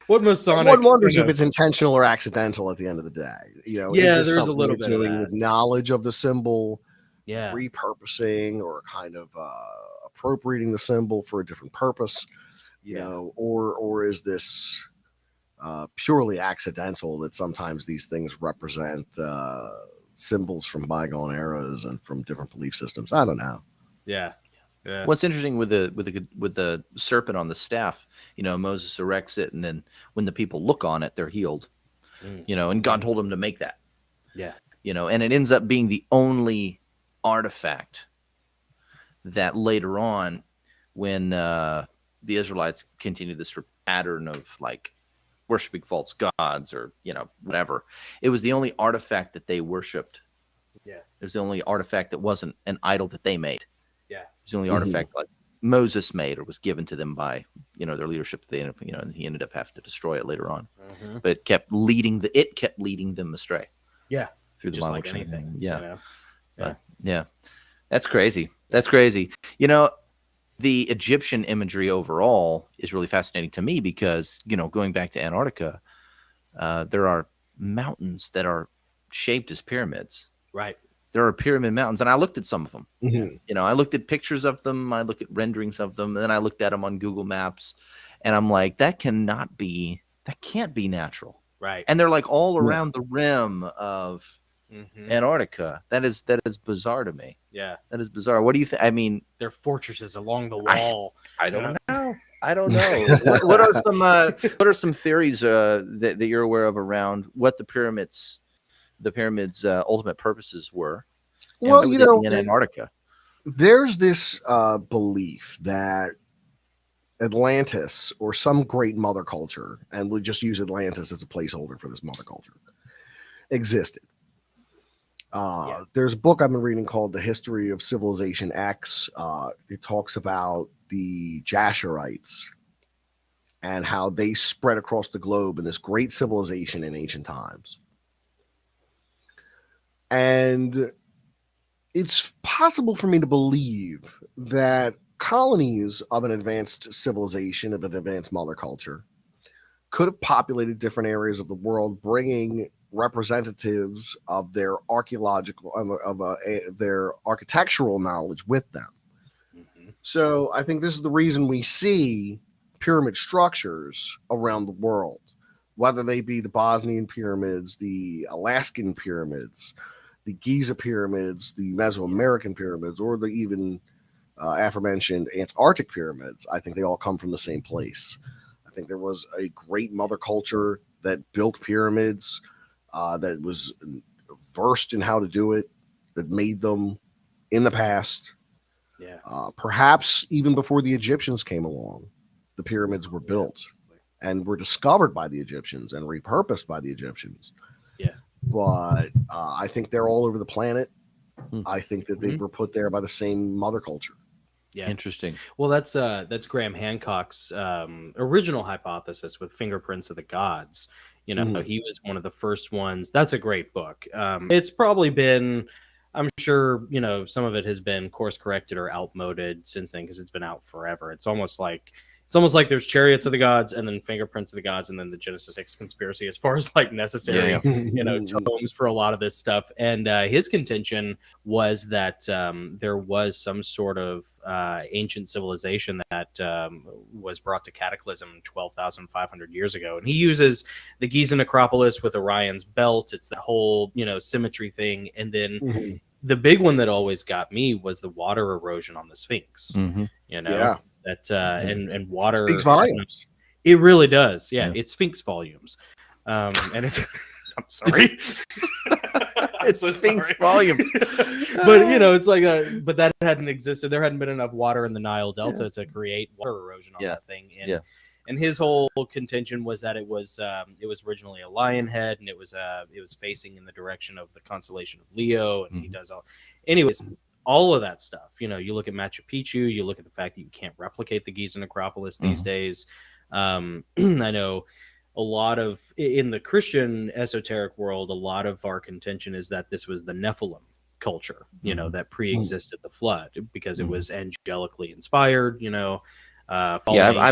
what Masonic? One wonders you if know- it's intentional or accidental at the end of the day. You know, Yeah, is this there's a something little they're bit of doing that. with knowledge of the symbol, yeah, repurposing, or kind of appropriating the symbol for a different purpose? You Yeah. know, or is this purely accidental that sometimes these things represent symbols from bygone eras and from different belief systems? I don't know. yeah. What's interesting with the serpent on the staff, you know, Moses erects it, and then when the people look on it, they're healed. Mm. You know, and God told him to make that. Yeah. You know, and it ends up being the only artifact that later on, when the Israelites continue this pattern of like worshiping false gods or, you know, whatever, it was the only artifact that they worshipped. Yeah. It was the only artifact that wasn't an idol that they made. Yeah. It was the only Mhm. artifact like Moses made or was given to them by, you know, their leadership. They ended up, you know, and he ended up having to destroy it later on. Mhm. But it kept leading them astray. Yeah. Through the Just model like chain. anything. Yeah. You know? But, yeah. That's crazy. That's crazy. You know, the Egyptian imagery overall is really fascinating to me because, you know, going back to Antarctica, there are mountains that are shaped as pyramids. Right. There are pyramid mountains, and I looked at some of them. Mhm. You know, I looked at pictures of them, I looked at renderings of them, and then I looked at them on Google Maps, and I'm like, that can't be natural. Right. And they're like all No. around the rim of Mhm. Antarctica. That is bizarre to me. Yeah. That is bizarre. What do you think? I mean, They're fortresses along the wall. I don't Yeah. know. I don't know. What are some theories that you're aware of around what the pyramids ultimate purposes were? And Well, why would you they know, be in Antarctica? there's this belief that Atlantis or some great mother culture, and we just use Atlantis as a placeholder for this mother culture, existed. There's a book I've been reading called The History of Civilization X. It talks about the Jasharites and how they spread across the globe in this great civilization in ancient times. And it's possible for me to believe that colonies of an advanced civilization, of an advanced mother culture, could have populated different areas of the world, bringing representatives of their archaeological, their architectural knowledge with them. Mhm. So I think this is the reason we see pyramid structures around the world, whether they be the Bosnian pyramids, the Alaskan pyramids, the Giza pyramids, the Mesoamerican pyramids, or the even aforementioned Antarctic pyramids. I think they all come from the same place. I think there was a great mother culture that built pyramids, that was versed in how to do it, that made them in the past. Yeah. Perhaps even before the Egyptians came along, the pyramids were built and were discovered by the Egyptians and repurposed by the Egyptians. Yeah. But I think they're all over the planet. Hmm. I think that they were put there by the same mother culture. Yeah. Interesting. Well, that's Graham Hancock's original hypothesis with fingerprints of the gods. You know, Mhm. he was one of the first ones. That's a great book. It's probably been I'm sure, some of it has been course corrected or outmoded since then because it's been out forever. It's almost like there's Chariots of the Gods and then Fingerprints of the Gods and then the Genesis 6 conspiracy as far as like necessary, tomes for a lot of this stuff. And his contention was that there was some sort of ancient civilization that was brought to cataclysm 12,500 years ago. And he uses the Gizeh Acropolis with Orion's belt. It's that whole, symmetry thing. And then the big one that always got me was the water erosion on the Sphinx. Yeah. That and water Speaks volumes. It really does. Yeah. It speaks volumes. And it's I'm sorry. It speaks volumes. But it's like but that hadn't existed. There hadn't been enough water in the Nile Delta to create water erosion on that thing. And his whole contention was that it was originally a lion head, and it was facing in the direction of the constellation of Leo, and he does all. Anyways, all of that stuff. You look at Machu Picchu, you look at the fact that you can't replicate the Gizeh Acropolis these days. I know a lot of, in the Christian esoteric world, a lot of our contention is that this was the Nephilim culture, that pre-existed the flood because it was angelically inspired, I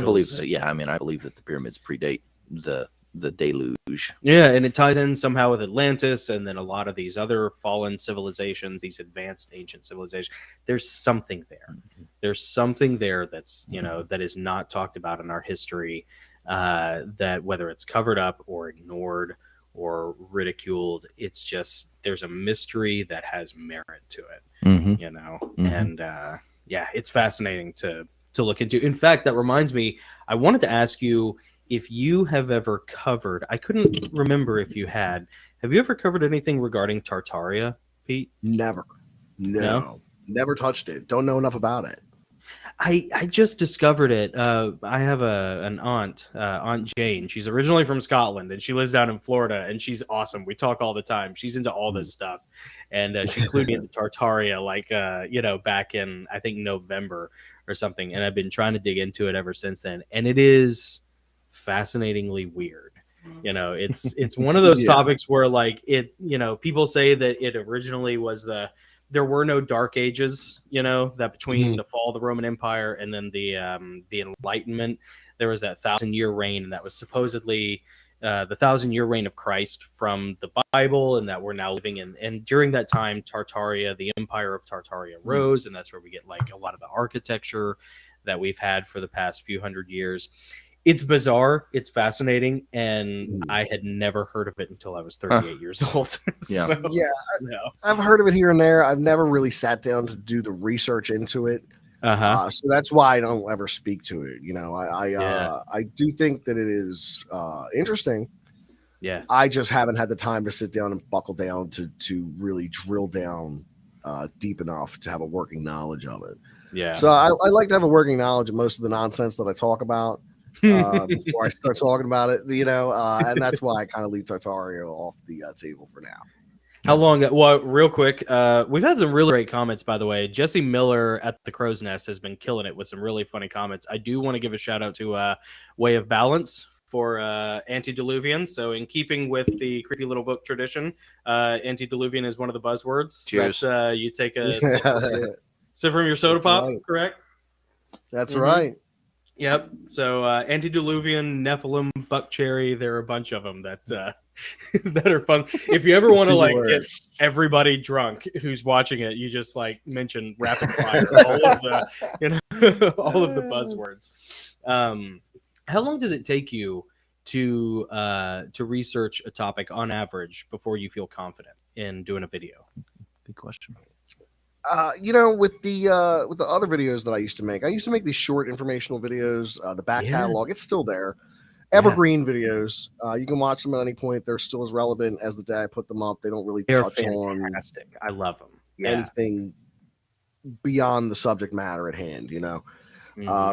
believe that. Yeah, I mean, I believe that the pyramids predate the deluge. Yeah, and it ties in somehow with Atlantis and then a lot of these other fallen civilizations, these advanced ancient civilizations. There's something there. There's something there that's, that is not talked about in our history, that whether it's covered up or ignored or ridiculed, it's just, there's a mystery that has merit to it, and it's fascinating to look into. In fact, that reminds me, I wanted to ask you if you have ever covered, I couldn't remember if you have you ever covered anything regarding Tartaria, Pete? Never. No? Never touched it. Don't know enough about it. I just discovered it. I have an aunt, Aunt Jane. She's originally from Scotland, and she lives down in Florida, and she's awesome. We talk all the time. She's into all this stuff, and she included me into Tartaria, back in, I think, November or something, and I've been trying to dig into it ever since then, and it is fascinatingly weird. It's one of those topics where, people say that it originally was there were no dark ages, that between the fall of the Roman Empire and then the Enlightenment, there was that 1,000-year reign, and that was supposedly the 1,000-year reign of Christ from the Bible, and that we're now living in. And during that time, Tartaria, the Empire of Tartaria, rose, and that's where we get a lot of the architecture that we've had for the past few hundred years. It's bizarre. It's fascinating, and I had never heard of it until I was 38 years old. I've heard of it here and there. I've never really sat down to do the research into it. So that's why I don't ever speak to it. I do think that it is interesting. Yeah. I just haven't had the time to sit down and buckle down to really drill down deep enough to have a working knowledge of it. Yeah. So I like to have a working knowledge of most of the nonsense that I talk about before I start talking about it, and that's why I kind of leave Tartaria off the table for now. How long? Well, real quick, we've had some really great comments, by the way. Jesse Miller at the Crow's Nest has been killing it with some really funny comments. I do want to give a shout out to Way of Balance for Antediluvian. So in keeping with the creepy little book tradition, Antediluvian is one of the buzzwords. Cheers. That, you take a sip from your soda pop, right. Correct? That's right. Yep. So Antediluvian, Nephilim, Buck Cherry, there are a bunch of them that that are fun. If you ever want to get everybody drunk who's watching it, you just mention rapid fire all of the all of the buzzwords. How long does it take you to research a topic on average before you feel confident in doing a video? Good question. With the other videos that I used to make these short informational videos. The back catalog, it's still there. Evergreen videos. You can watch them at any point. They're still as relevant as the day I put them up. They don't really touch fantastic. I love them. Anything beyond the subject matter at hand.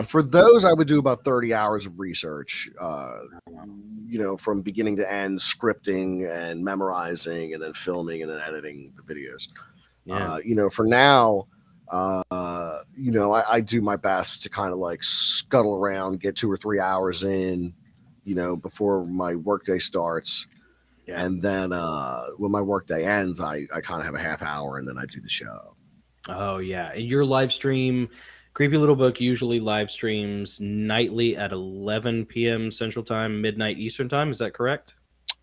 For those, I would do about 30 hours of research. From beginning to end, scripting and memorizing, and then filming and then editing the videos. For now, I do my best to kind of scuttle around, get 2 or 3 hours in, before my workday starts. Yeah. And then when my workday ends, I kind of have a half hour, and then I do the show. Oh yeah, and your live stream, Creepy Little Book usually live streams nightly at 11 p.m. Central Time, midnight Eastern Time. Is that correct?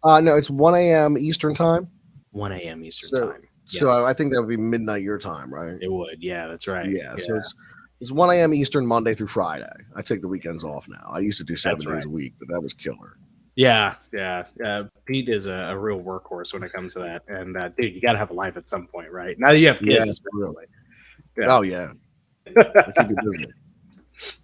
No, it's 1 a.m. Eastern time. 1 a.m. Eastern So, Time. so Yes, I think that would be midnight your time, right? it would. Yeah, that's right. Yeah. So it's 1 a.m. Eastern Monday through Friday. I take the weekends off now. I used to do 7 That's days right. a week, but that was killer. Yeah. Pete is a real workhorse when it comes to that. And dude, you got to have a life at some point, right? Now that you have kids, Yeah, especially. Oh yeah, I keep it busy.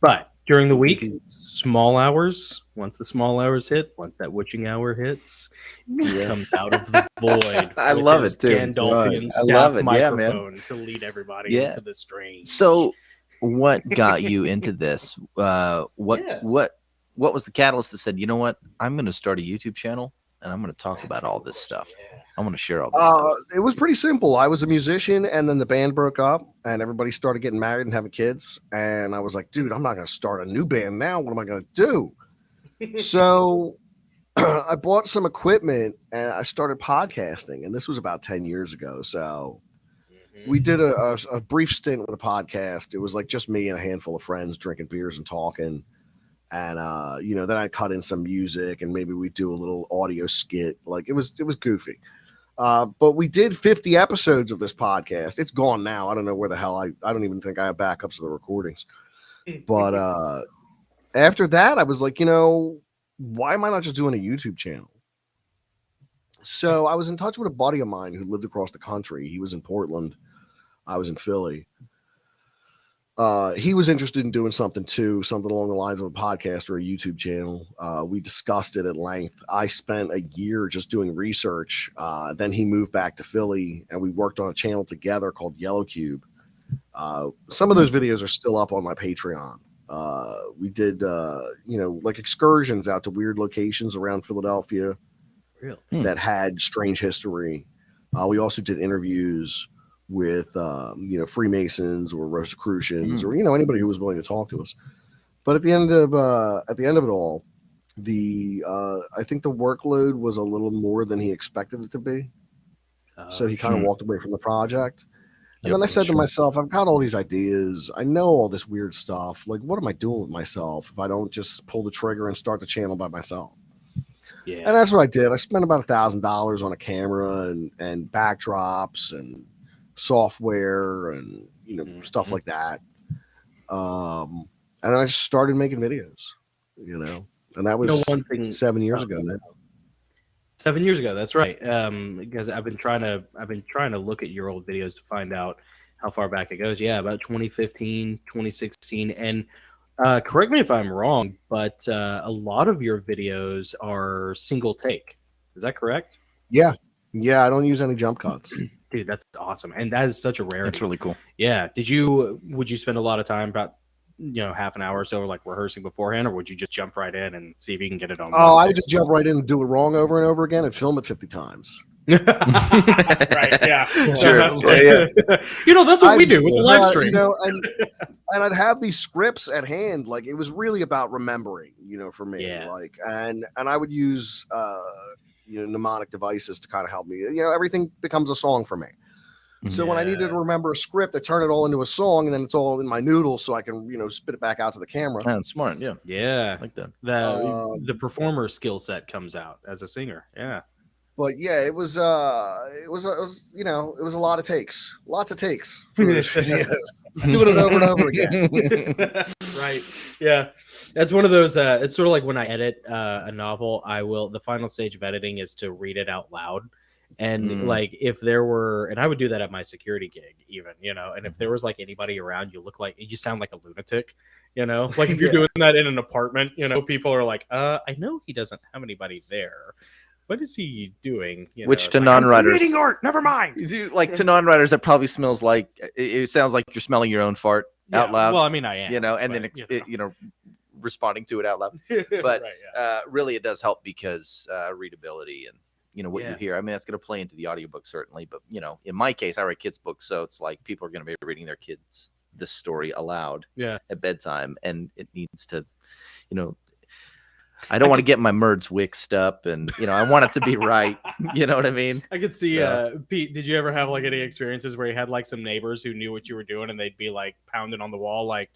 But during the week, Thinking- small hours, once the small hours hit, once that witching hour hits, he comes out of the void. I with love his it, too. Gandalfian I staff love it. Yeah, man. microphone to lead everybody Yeah. into the strange. So, what got you into this? Yeah. What was the catalyst that said, you know what, I'm going to start a YouTube channel and I'm going to talk about all this stuff. I want to share all this stuff. It was pretty simple. I was a musician, and then the band broke up, and everybody started getting married and having kids. And I was like, dude, I'm not going to start a new band now. What am I going to do? So I bought some equipment, and I started podcasting. And this was about 10 years ago. So we did a brief stint with a podcast. It was like just me and a handful of friends drinking beers and talking. And then I cut in some music, and maybe we do a little audio skit. Like it was goofy. But we did 50 episodes of this podcast. It's gone now. I don't know where the hell I don't even think I have backups of the recordings. But after that, I was like, why am I not just doing a YouTube channel? So I was in touch with a buddy of mine who lived across the country. He was in Portland. I was in Philly. He was interested in doing something too, something along the lines of a podcast or a YouTube channel. We discussed it at length. I spent a year just doing research. Then he moved back to Philly, and we worked on a channel together called Yellow Cube. Some of those videos are still up on my Patreon. We did, like excursions out to weird locations around Philadelphia that had strange history. We also did interviews with Freemasons or Rosicrucians or anybody who was willing to talk to us. But at the end of it all, I think the workload was a little more than he expected it to be. So he kind of walked away from the project. And then I said to myself, I've got all these ideas. I know all this weird stuff. Like, what am I doing with myself if I don't just pull the trigger and start the channel by myself? Yeah. And that's what I did. I spent about $1,000 on a camera and backdrops and software and stuff like that. And then I just started making videos, and that was one thing 7 years ago now. 7 years ago, that's right. Because I've been trying to look at your old videos to find out how far back it goes. Yeah, about 2015, 2016. And correct me if I'm wrong, but a lot of your videos are single take. Is that correct? Yeah, I don't use any jump cuts. Dude, that's awesome, and that is such a rarity. That's really cool. Yeah. Would you spend a lot of time, about half an hour or so, like rehearsing beforehand, or would you just jump right in and see if you can get it on? Oh, I would just jump right in and do it wrong over and over again and film it 50 times. Right? Yeah. Sure. That's what we do with the live stream. And I'd have these scripts at hand. Like it was really about remembering, for me. Yeah. Like and I would use mnemonic devices to kind of help me. Everything becomes a song for me. So when I needed to remember a script, I turn it all into a song, and then it's all in my noodle, so I can spit it back out to the camera. That's smart. Yeah, Yeah, I like that. The performer skill set comes out as a singer. Yeah, but yeah, it was a lot of takes, lots of takes for those videos. Just doing it over and over again. Right. Yeah, that's one of those. It's sort of like when I edit a novel. The final stage of editing is to read it out loud. And like if there were, and I would do that at my security gig even, and if there was like anybody around, you sound like a lunatic, like if you're doing that in an apartment, people are like, I know he doesn't have anybody there. What is he doing? Which to non-writers, creating art, never mind. Like to non-writers, that probably smells like, it sounds like you're smelling your own fart out loud. Well, I mean, I am, and then responding to it out loud. But right, really it does help because readability and what you hear. I mean, that's going to play into the audiobook certainly, but in my case, I write kids' books, so it's like people are going to be reading their kids this story aloud at bedtime, and it needs to, I don't want to get my merds mixed up, and I want it to be right. You know what I mean? I could see. Yeah. Pete, did you ever have like any experiences where you had like some neighbors who knew what you were doing and they'd be like pounding on the wall, like,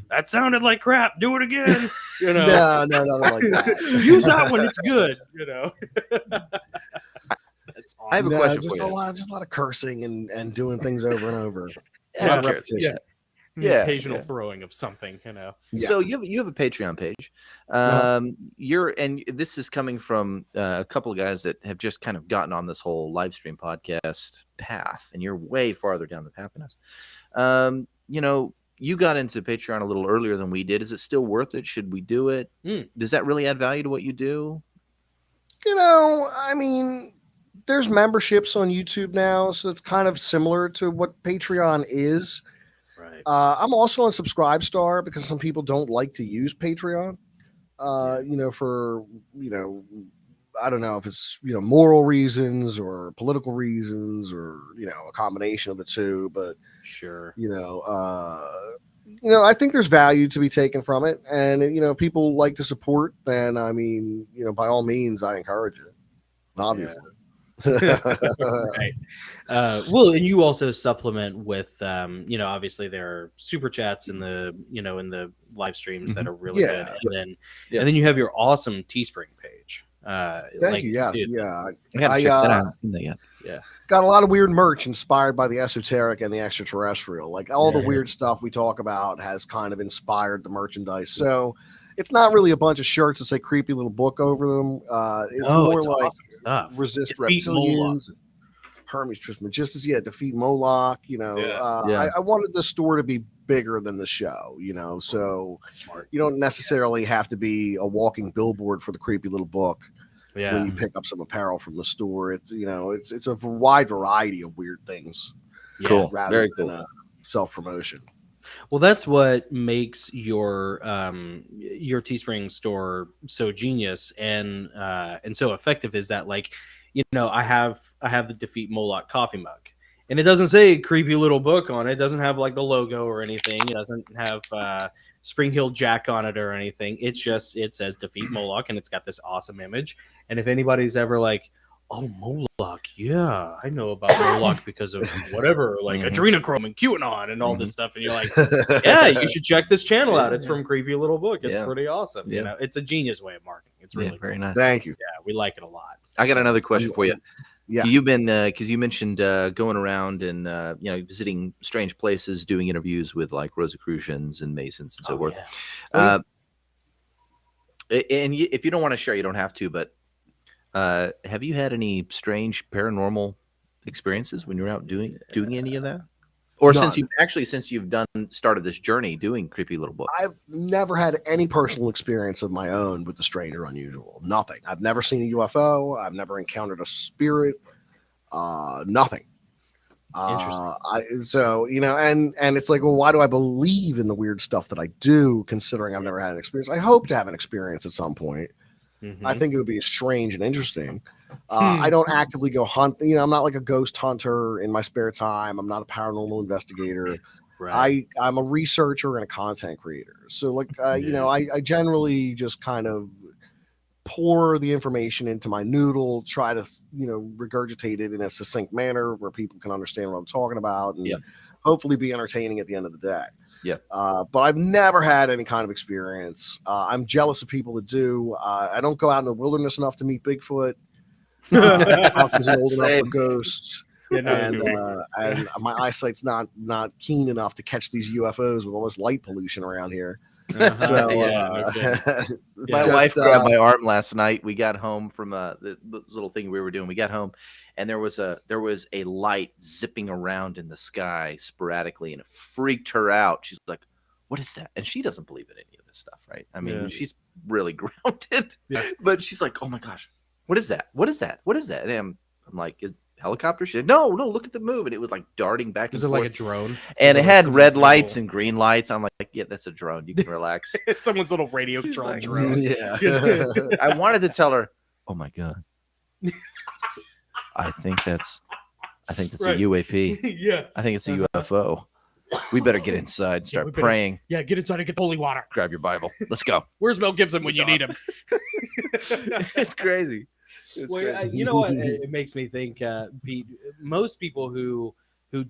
"That sounded like crap. Do it again." No, nothing like that. Use that one. It's good. That's awesome. I have a question just for you. just a lot of cursing and doing things over and over. A Yeah, lot of okay. repetition. Yeah, Occasional yeah. throwing of something. Yeah. So you have a Patreon page. And this is coming from a couple of guys that have just kind of gotten on this whole live stream podcast path, and you're way farther down the path than us. You got into Patreon a little earlier than we did. Is it still worth it? Should we do it? Does that really add value to what you do? I mean, there's memberships on YouTube now, so it's kind of similar to what Patreon is. Right. I'm also on Subscribestar because some people don't like to use Patreon. For I don't know if it's moral reasons or political reasons or a combination of the two, but Sure. I think there's value to be taken from it, and people like to support. Then I mean, by all means, I encourage it. Obviously. Right. Well, and you also supplement with, obviously there are super chats in the, in the live streams that are really good, and then you have your awesome Teespring page. Thank you. Yes, yeah. I gotta check that out. I haven't seen that yet. Yeah. Got a lot of weird merch inspired by the esoteric and the extraterrestrial. Like all the weird stuff we talk about has kind of inspired the merchandise. So it's not really a bunch of shirts that say creepy little book over them. It's more like awesome stuff. Resist Defeat Reptilians, Hermes Trismegistus, Defeat Moloch. I wanted the store to be bigger than the show, so Smart. you don't necessarily have to be a walking billboard for the creepy little book. Yeah. When you pick up some apparel from the store, it's it's a wide variety of weird things. Cool. Rather Very than cool. Self-promotion. Well, that's what makes your Teespring store so genius and so effective, is that I have the Defeat Moloch coffee mug, and it doesn't say creepy little book on it. It doesn't have like the logo or anything. It doesn't have Spring Hill Jack on it or anything. It says Defeat Moloch, and it's got this awesome image. And if anybody's ever like, "Oh, Moloch, yeah, I know about Moloch because of whatever, like adrenochrome and QAnon and all this stuff," and you're like, "Yeah, you should check this channel out. It's from Creepy Little Book. It's pretty awesome. Yeah. It's a genius way of marketing. It's really very nice. Thank you. Yeah, we like it a lot." I got another question for you. Yeah. You've been because you mentioned going around and visiting strange places, doing interviews with like Rosicrucians and Masons and so forth. Yeah. And if you don't want to share, you don't have to. But have you had any strange paranormal experiences when you're out doing any of that, or None. since you've started this journey doing Creepy Little Book? I've never had any personal experience of my own with the strange or unusual. Nothing. I've never seen a UFO. I've never encountered a spirit. Nothing. Interesting. And it's like, well, why do I believe in the weird stuff that I do, considering I've never had an experience? I hope to have an experience at some point. Mhm. I think it would be strange and interesting. I don't actively go hunt. I'm not like a ghost hunter in my spare time. I'm not a paranormal investigator. Right. I'm a researcher and a content creator. So I generally just kind of pour the information into my noodle, try to regurgitate it in a succinct manner where people can understand what I'm talking about, and hopefully be entertaining at the end of the day. Yeah. But I've never had any kind of experience. I'm jealous of people that do. I don't go out in the wilderness enough to meet Bigfoot. I wasn't old enough for ghosts. And my eyesight's not keen enough to catch these UFOs with all this light pollution around here. So my wife grabbed my arm last night. We got home from this little thing we were doing. We got home, and there was a light zipping around in the sky sporadically, and it freaked her out. She's like, "What is that?" And she doesn't believe in any of this stuff, right? I mean, she's really grounded, but she's like, "Oh my gosh, what is that? What is that? What is that?" And I'm like, helicopter? She said, no, look at the move. And it was like darting back and Is forth. it like a drone? And it had red lights and green lights. I'm like, yeah, that's a drone. You can relax. It's someone's little radio controlled like, drone. Yeah. I wanted to tell her, oh my God. I think that's a UAP. Yeah. I think it's a UFO. We better get inside, start we better- praying. Yeah, get inside and get the holy water. Grab your Bible. Let's go. Where's Mel Gibson when you need him? It's crazy. Well, you know what? It makes me think, Pete. Most people who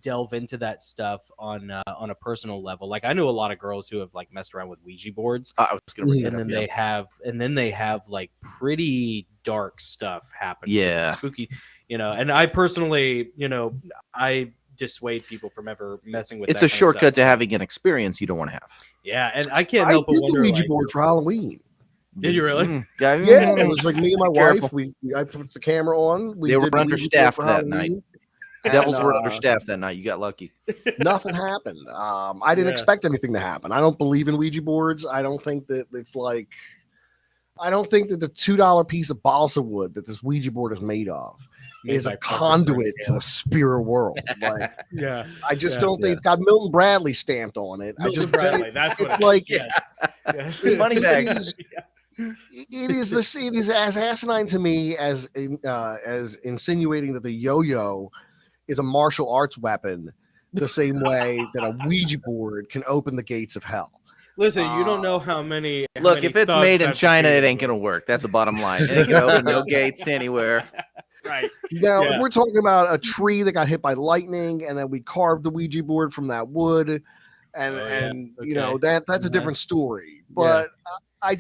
delve into that stuff on a personal level, like I know a lot of girls who have like messed around with Ouija boards, I was gonna bring and that then up. they have like pretty dark stuff happen. Yeah. Spooky. And I personally, I dissuade people from ever messing with. It's that a kind of shortcut stuff. to having an experience you don't want to have. Yeah, and I can't I help but did the wonder. Ouija Like, board for Halloween. Did you really? Yeah, Yeah, it was like me and my Careful. wife. I put the camera on. They were did the Ouija board understaffed for that night. Halloween, Devils and, were understaffed that night. You got lucky. Nothing happened. I didn't Yeah. expect anything to happen. I don't believe in Ouija boards. I don't think that it's like. I don't think that the $2 piece of balsa wood that this Ouija board is made of Made is by a Parker conduit to Burrell. the spirit world. Like, Yeah, I just Yeah. don't think it's got Milton Bradley stamped on it. I Milton just Bradley. it's, That's it's what like yes. Money it bag. is- it is as asinine to me as insinuating that the yo-yo is a martial arts weapon, the same way that a Ouija board can open the gates of hell. Listen, you don't know how many. Look, if it's thugs made in I've China, it defeated ain't gonna with work. That's the bottom line. It ain't gonna open no gates to anywhere. Right. Now, Yeah. if we're talking about a tree that got hit by lightning, and then we carved the Ouija board from that wood, and Oh, yeah. you know Okay. that's a Uh-huh. different story. But I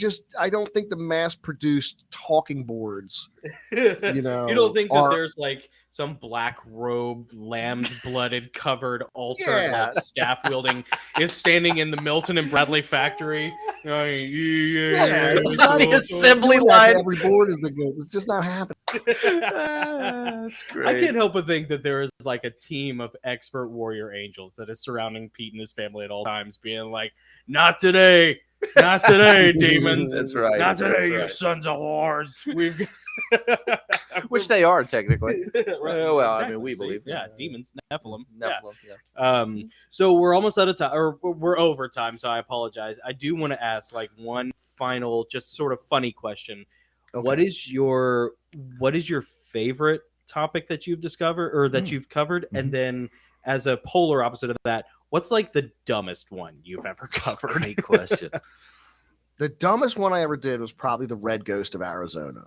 don't think the mass-produced talking boards, you know, you don't think that are- there's like some black robed, lamb's blooded covered altar, Yeah. like staff wielding, is standing in the Milton and Bradley factory. it's not The assembly doing that to line. every board is the good. It's just not happening. That's I great. can't help but think that there is like a team of expert warrior angels that is surrounding Pete and his family at all times, being like, "Not today, not today, demons. That's right. Not today, That's you right. sons of whores." We've Which they are technically. Right, well, I mean, we see? believe. Yeah, demons, Nephilim. Yeah. Nephilim, yeah. So we're almost out of time, or we're over time. So I apologize. I do want to ask like one final, just sort of funny question. Okay. What is your favorite topic that you've discovered or that you've covered? And then as a polar opposite of that, what's like the dumbest one you've ever covered? Great question. The dumbest one I ever did was probably the Red Ghost of Arizona.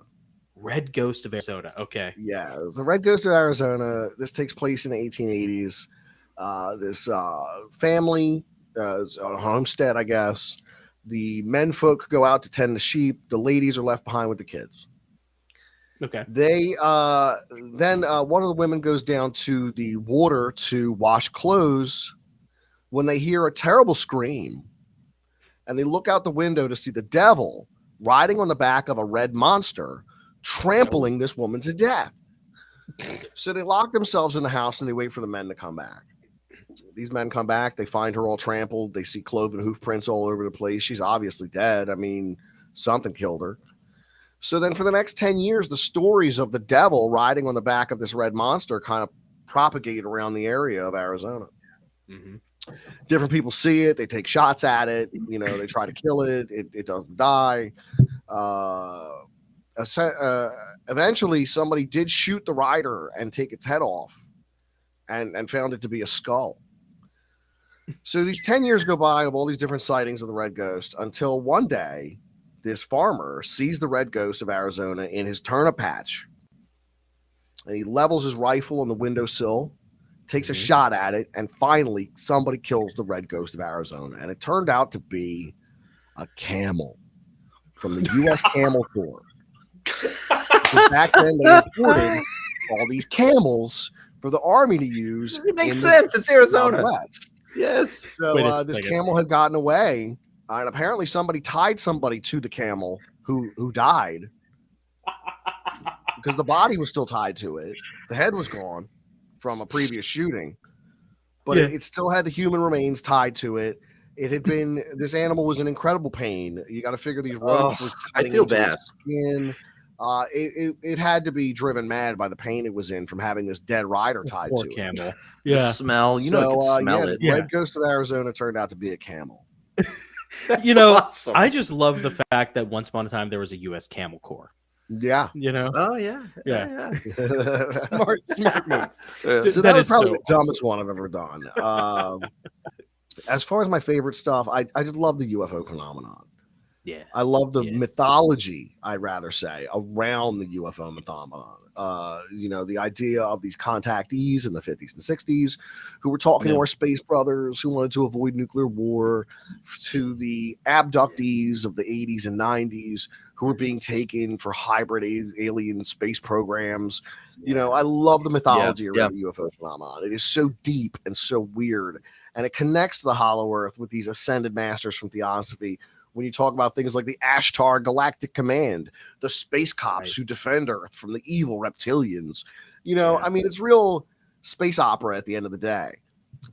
Red Ghost of Arizona. Okay. Yeah, the Red Ghost of Arizona. This takes place in the 1880s. This family is on a homestead, I guess. The men folk go out to tend the sheep. The ladies are left behind with the kids. Okay. They then one of the women goes down to the water to wash clothes when they hear a terrible scream, and they look out the window to see the devil riding on the back of a red monster, trampling this woman to death. So they lock themselves in the house and they wait for the men to come back. These men come back. They find her all trampled. They see cloven hoof prints all over the place. She's obviously dead. I mean, something killed her. So then for the next 10 years, the stories of the devil riding on the back of this red monster kind of propagate around the area of Arizona. Mm-hmm. Different people see it. They take shots at it. You know, they try to kill it. It doesn't die. Eventually, somebody did shoot the rider and take its head off and found it to be a skull. So these 10 years go by of all these different sightings of the Red Ghost until one day, this farmer sees the Red Ghost of Arizona in his turnip patch. And he levels his rifle on the windowsill, takes a shot at it, and finally somebody kills the Red Ghost of Arizona. And it turned out to be a camel from the U.S. Camel Corps. Because back then they imported all these camels for the army to use. It makes in sense. It's Arizona. Southwest. Yes. So Wait a this second. camel had gotten away, and apparently somebody tied somebody to the camel who died because the body was still tied to it. The head was gone from a previous shooting, but Yeah. it still had the human remains tied to it. It had been this animal was in incredible pain. You got to figure these ropes were I cutting feel into bad. its skin. It had to be driven mad by the pain it was in from having this dead rider tied Poor to it. camel. The Yeah. smell. You know, it can smell the it. Yeah. Red Ghost of Arizona turned out to be a camel. You know, awesome. I just love the fact that once upon a time there was a U.S. Camel Corps. Yeah. You know, Oh yeah. Yeah. So smart move. Yeah. That that was is probably so the dumbest one I've ever done. as far as my favorite stuff, I just love the UFO phenomenon. Yeah. I love the Yeah. mythology, I'd rather say, around the UFO phenomenon. The idea of these contactees in the 50s and 60s who were talking to our space brothers who wanted to avoid nuclear war, to the abductees of the 80s and 90s who were being taken for hybrid alien space programs. I love the mythology around the UFO phenomenon. It is so deep and so weird, and it connects the Hollow Earth with these ascended masters from Theosophy. When you talk about things like the Ashtar Galactic Command, the space cops who defend Earth from the evil reptilians, I mean, it's real space opera at the end of the day.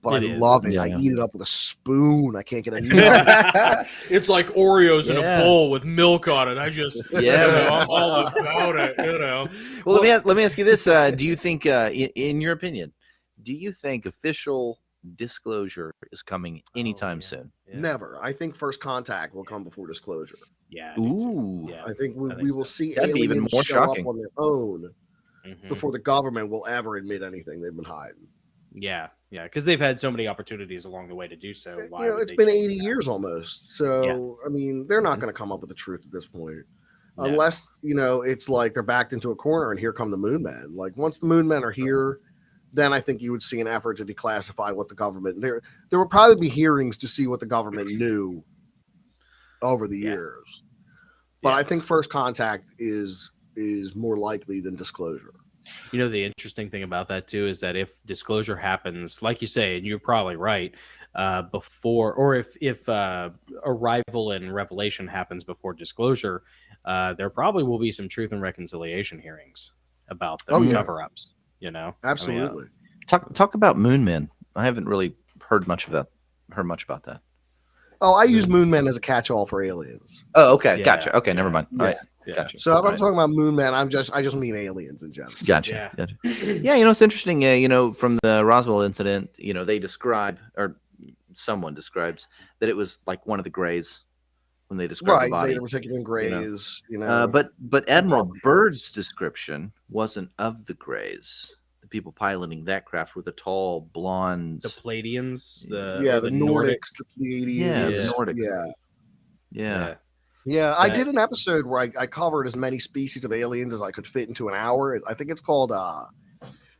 But I love it. I eat it up with a spoon. I can't get enough. It's like Oreos in a bowl with milk on it. I just, I'm all about it, Well, let me ask you this: do you think, in your opinion, do you think official disclosure is coming anytime soon? Never. I think first contact will come before disclosure. Yeah. Ooh. Yeah. I think we will see That'd be even aliens more show shocking. up on their own before the government will ever admit anything they've been hiding. Yeah, because they've had so many opportunities along the way to do so. It's been 80 years almost. So, I mean, they're not going to come up with the truth at this point. No. Unless, it's like they're backed into a corner and here come the moon men. Like, once the moon men are here, then I think you would see an effort to declassify what the government... There would probably be hearings to see what the government knew over the years. But I think first contact is more likely than disclosure. The interesting thing about that too is that if disclosure happens, like you say, and you're probably right, before, or if arrival and revelation happens before disclosure, there probably will be some truth and reconciliation hearings about the cover-ups. Absolutely. Talk about moon men. I haven't really heard much about that. Oh, I use moon men as a catch-all for aliens. Oh, okay, gotcha. Okay, never mind. All right. Gotcha. So if I'm talking about moon men, I just mean aliens in general. Gotcha. Yeah, it's interesting. From the Roswell incident, they describe, or someone describes, that it was like one of the Greys when they describe the body. Zeta Reticuli Greys. But Admiral Byrd's description wasn't of the Greys. The people piloting that craft were the tall, blonde, the Pleiadians, the Nordics, the Pleiadians, the Nordics. Yeah, I did an episode where I covered as many species of aliens as I could fit into an hour. I think it's called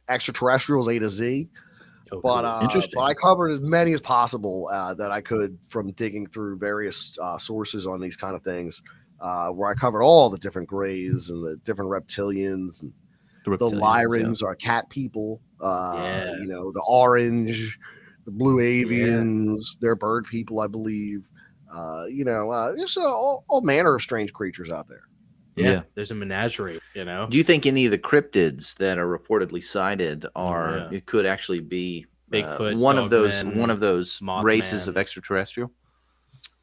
Extraterrestrials A to Z. Interesting. But I covered as many as possible that I could from digging through various sources on these kind of things, where I covered all the different Greys and the different reptilians. And the Lyrans are cat people. The orange, the blue avians, they're bird people, I believe. There's all manner of strange creatures out there. Yeah, there's a menagerie. Do you think any of the cryptids that are reportedly cited it could actually be Bigfoot, one of those Mothman, races of extraterrestrial?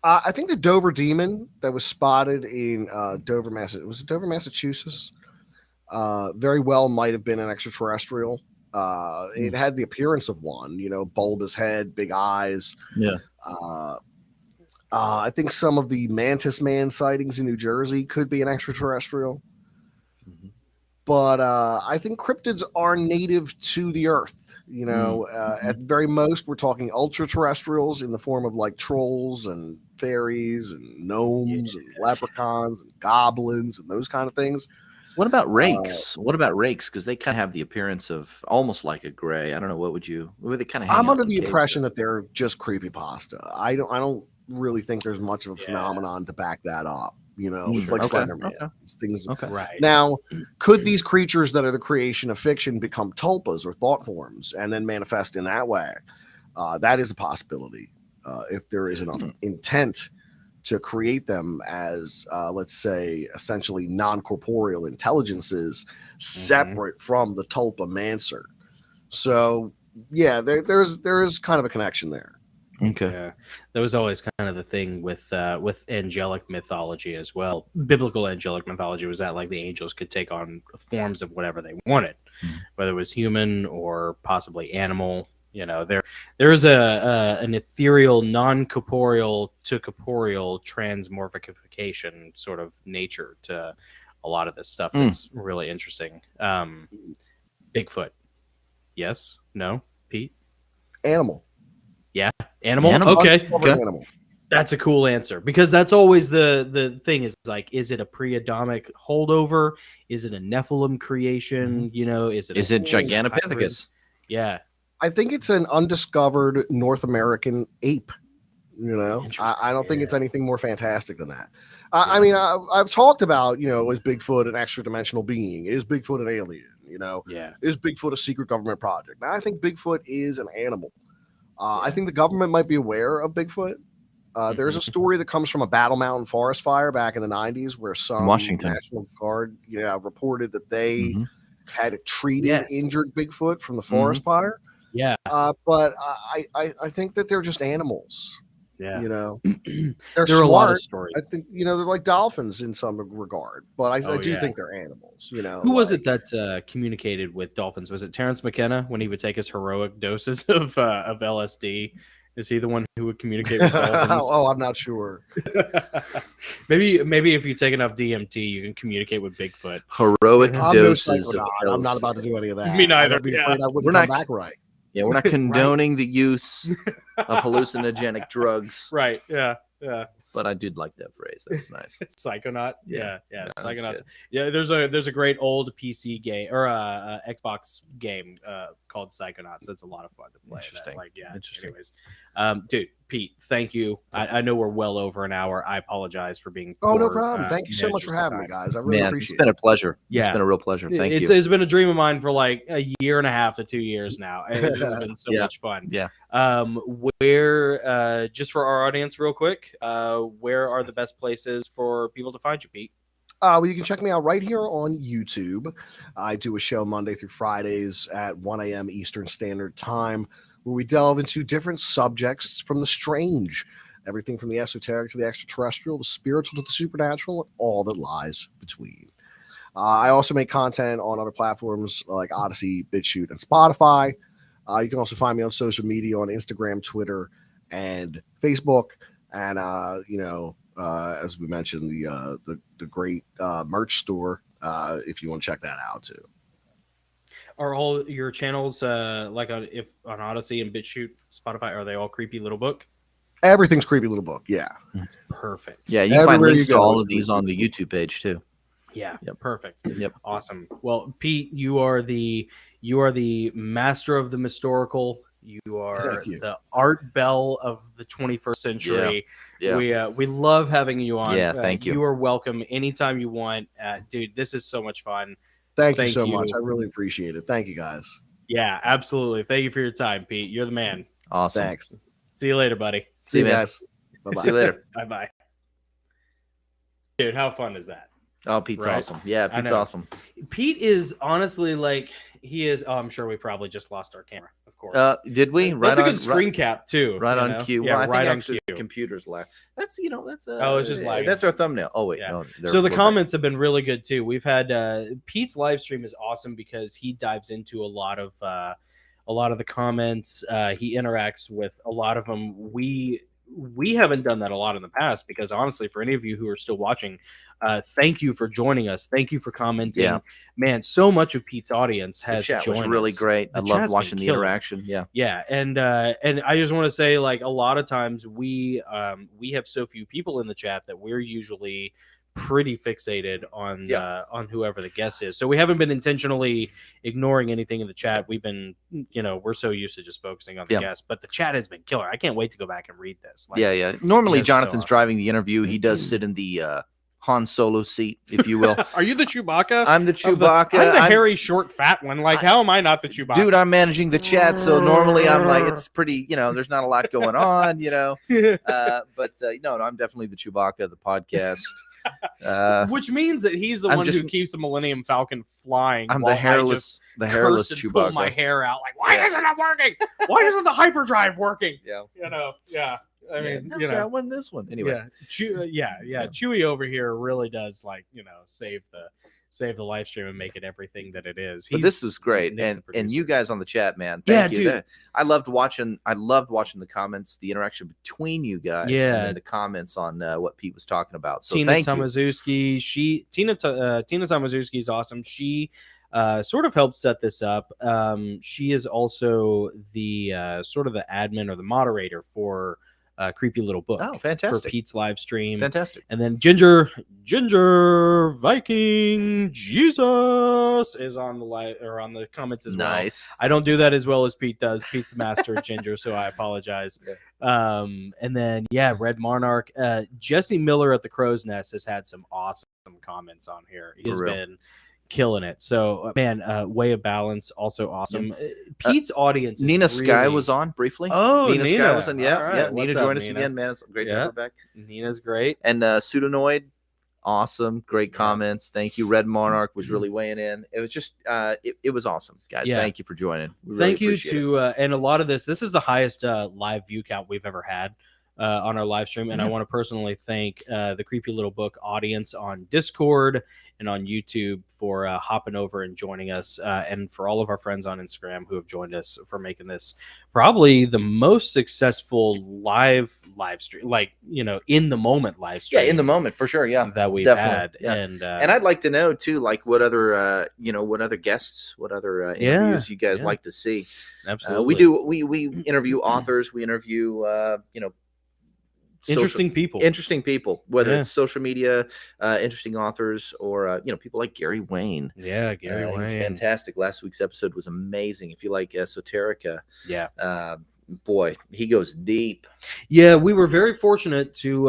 I think the Dover demon that was spotted in Dover, Massachusetts, very well might have been an extraterrestrial. It had the appearance of one, bulbous head, big eyes. Yeah. I think some of the Mantis Man sightings in New Jersey could be an extraterrestrial. But I think cryptids are native to the Earth. At very most, we're talking ultra-terrestrials in the form of like trolls and fairies and gnomes and leprechauns and goblins and those kind of things. What about rakes? Because they kind of have the appearance of almost like a gray. I don't know. What would they kind of? I'm under the impression that they're just creepypasta. I don't really think there's much of a phenomenon to back that up. It's like Slenderman. It's things. Right. Now, could these creatures that are the creation of fiction become tulpas or thought forms and then manifest in that way? That is a possibility if there is enough intent to create them as, let's say, essentially non-corporeal intelligences separate from the tulpa mancer. So, yeah, there is kind of a connection there. Okay. Yeah. That was always kind of the thing with angelic mythology as well. Biblical angelic mythology was that like the angels could take on forms of whatever they wanted, whether it was human or possibly animal. There is an ethereal, non-corporeal to corporeal transmorphification sort of nature to a lot of this stuff. That's really interesting. Bigfoot. Yes? No? Pete? Animal. Yeah, Animal? Animal. Okay. Undiscovered Okay. animal. That's a cool answer because that's always the thing is like, is it a pre-Adamic holdover? Is it a Nephilim creation? You know, is it Is a it Gigantopithecus? Yeah. I think it's an undiscovered North American ape. You know, Interesting. I don't think it's Yeah. anything more fantastic than that. Yeah. I mean, I've talked about, you know, is Bigfoot an extra dimensional being? Is Bigfoot an alien? You know, Yeah. is Bigfoot a secret government project? Now, I think Bigfoot is an animal. I think the government might be aware of Bigfoot. There's a story that comes from a Battle Mountain forest fire back in the 90s where some Washington. National Guard, reported that they Mhm. had treated Yes. injured Bigfoot from the forest fire. Yeah. But I think that they're just animals. Yeah. You know, There they're are a lot of smart. stories. I think, they're like dolphins in some regard, but I Oh, do yeah. think they're animals. You know, Who was like- it that communicated with dolphins? Was it Terrence McKenna when he would take his heroic doses of LSD? Is he the one who would communicate with dolphins? Oh, I'm not sure. maybe if you take enough DMT, you can communicate with Bigfoot. Heroic I'm no doses of psychonaut. I'm not about to do any of that. Me neither, I'd be yeah. afraid I wouldn't We're come not- back right. Yeah, we're not condoning the use of hallucinogenic drugs, Right. Yeah. Yeah. but I did like that phrase. That was nice. Psychonaut. Yeah. Yeah. No, that's Psychonauts. good. Yeah. There's a great old PC game or Xbox game called Psychonauts. That's a lot of fun to play. Interesting. Like, yeah. Interesting. Anyways, dude, Pete, thank you. I know we're well over an hour. I apologize for being. Oh, no poor, problem. Thank you so much managers for of having me, time. guys. I really Man, it's appreciate been it. a pleasure. Yeah. It's been a real pleasure. Thank you. It's been a dream of mine for like a year and a half to 2 years now. This has been so Yeah. much fun. Yeah. Where just for our audience real quick, where are the best places for people to find you, Pete? Well, you can check me out right here on YouTube. I do a show Monday through Fridays at 1 a.m. Eastern Standard Time, where we delve into different subjects from the strange, everything from the esoteric to the extraterrestrial, the spiritual to the supernatural, and all that lies between. I also make content on other platforms like Odyssey, BitChute, and Spotify. You can also find me on social media on Instagram, Twitter, and Facebook. And as we mentioned, the great merch store, if you want to check that out too. Are all your channels like on Odyssey and BitChute, Spotify, are they all Creepy Little Book? Everything's Creepy Little Book. Yeah. Perfect. Yeah, you can find Everywhere links you to go, all it's of these on the YouTube page too. Yeah. Yep. Perfect. Yep. Awesome. Well, Pete, you are the master of the historical. You are Thank you. the Art Bell of the 21st century. Yeah. We love having you on. Yeah, thank you. You are welcome anytime you want. Dude, this is so much fun. Thank you Thank so you. much. I really appreciate it. Thank you, guys. Yeah, absolutely. Thank you for your time, Pete. You're the man. Awesome. Thanks. See you later, buddy. See you man. guys. Bye-bye. See you later. Bye-bye. Dude, how fun is that? Oh, Pete's Right. awesome. Yeah, I Pete's know. awesome. Pete is honestly like he is. Oh, I'm sure we probably just lost our camera, of course. Did we? That's Right a on, good screen cap too. Right you on know? cue. Yeah, Well, I right think on actually cue. the computer's lag. That's Oh, it's just lagging. That's our thumbnail. Oh wait, Yeah. no. So the comments have been really good too. We've had Pete's live stream is awesome because he dives into a lot of the comments. He interacts with a lot of them. We haven't done that a lot in the past because honestly, for any of you who are still watching, thank you for joining us. Thank you for commenting. Yeah. Man, so much of Pete's audience the has chat joined was really us. great. The I loved chat's been watching the killer. interaction. Yeah. Yeah, and I just want to say, like, a lot of times we have so few people in the chat that we're usually pretty fixated on on whoever the guest is. So we haven't been intentionally ignoring anything in the chat. We've been, we're so used to just focusing on the Yeah. guest, but the chat has been killer. I can't wait to go back and read this. Like, Yeah. Normally, you guys are so Jonathan's awesome. driving the interview. He does sit in the Han Solo seat, if you will. Are you the Chewbacca? I'm the Chewbacca. I'm the I'm- hairy, short, fat one. Like, how am I not the Chewbacca? Dude, I'm managing the chat, so normally I'm like, it's pretty, there's not a lot going on, but no, I'm definitely the Chewbacca of the podcast. Which means that he's the I'm one just- who keeps the Millennium Falcon flying. I'm while the I hairless, just hairless curse and pull my Chewbacca. hair out. Like, why isn't it working? Why isn't the hyperdrive working? Yeah. Yeah. I mean, Not that one, this one. Anyway, yeah. Chewy over here really does save the live stream and make it everything that it is. but this was great, Nick's the and you producer. guys on the chat, man. Yeah, Thank you. dude. I loved watching the comments, the interaction between you guys, Yeah. and then the comments on what Pete was talking about. So Tina thank you. Tomaszewski, Tina Tomaszewski is awesome. She sort of helped set this up. She is also the sort of the admin or the moderator for Creepy Little Book. Oh, For fantastic. Pete's live stream. Fantastic. And then Ginger Viking Jesus is on the on the comments as well. Nice. I don't do that as well as Pete does. Pete's the master at Ginger, so I apologize. And then Red Monarch, Jesse Miller at the Crow's Nest has had some awesome comments on here. He's been killing it. So man, Way of Balance, also awesome. Pete's audience. Nina Sky was on briefly. Oh, Nina Sky was on. Yeah, All right. yeah. Nina What's up, joined us Nina? again, man. It's great to have her back. Nina's great. And Pseudonoid, awesome, great comments. Thank you. Red Monarch was really weighing in. It was just, it was awesome, guys. Yeah. Thank you for joining. We Thank really you appreciate to, and a lot of this is the highest live view count we've ever had on our live stream. And I want to personally thank the Creepy Little Book audience on Discord and on YouTube for hopping over and joining us, and for all of our friends on Instagram who have joined us for making this probably the most successful live stream, like, you know, in the moment live stream. Yeah, in the moment for sure. Yeah, that we've definitely, had. yeah. And I'd like to know too, like what other, what other guests, what other interviews you guys like to see. Absolutely, we interview authors, we interview interesting people, whether it's social media, interesting authors, or people like Gary Wayne. Yeah, Gary Wayne, he's fantastic. Last week's episode was amazing. If you like esoterica, boy, he goes deep. Yeah, we were very fortunate to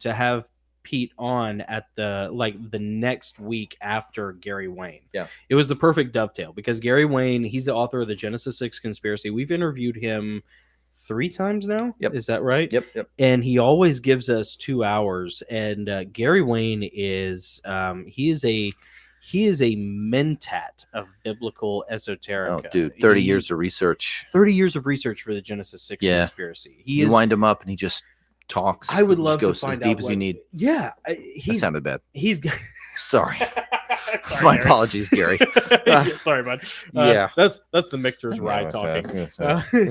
have Pete on at the next week after Gary Wayne. Yeah, it was the perfect dovetail because Gary Wayne, he's the author of the Genesis 6 Conspiracy. We've interviewed him 3 times now. Yep. Is that right? Yep. And he always gives us 2 hours. And Gary Wayne is he is a mentat of biblical esoterica. Oh, dude, 30 years of research. 30 years of research for the Genesis 6 Conspiracy. You wind him up and he just talks. I would love to goes find as deep out as you need. Yeah, That sounded bad. He's sorry. Sorry, My Gary. apologies, Gary. Sorry, bud. That's the Michter's ride talking. We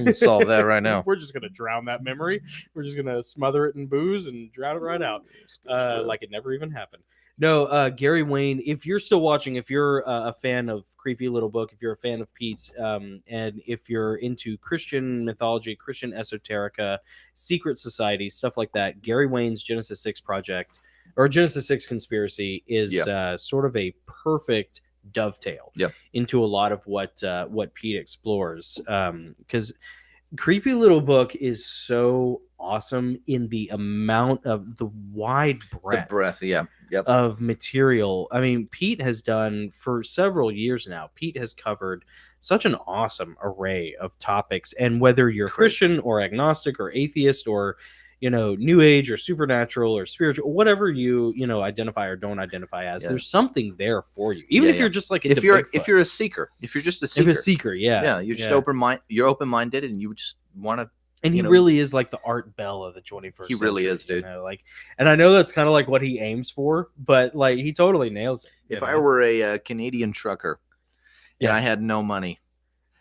can solve that right now. We're just gonna drown that memory. We're just gonna smother it in booze and drown it right out, like it never even happened. No, Gary Wayne. If you're still watching, if you're a fan of Creepy Little Book, if you're a fan of Pete's, and if you're into Christian mythology, Christian esoterica, secret society, stuff like that, Gary Wayne's Genesis 6 project or Genesis 6 Conspiracy is sort of a perfect dovetail into a lot of what Pete explores. Because Creepy Little Book is so awesome in the amount of the wide breadth, of material. I mean, Pete has done for several years now. Pete has covered such an awesome array of topics, and whether you're Christian or agnostic or atheist or New Age or supernatural or spiritual, whatever you identify or don't identify as, there's something there for you. Even if you're just like if you're a seeker, if you're just a seeker, you're just you're open-minded, and you just want to. And he really is like the Art Bell of the 21st century. He really is, dude. And I know that's kind of like what he aims for, but like he totally nails it. If I were a Canadian trucker and I had no money,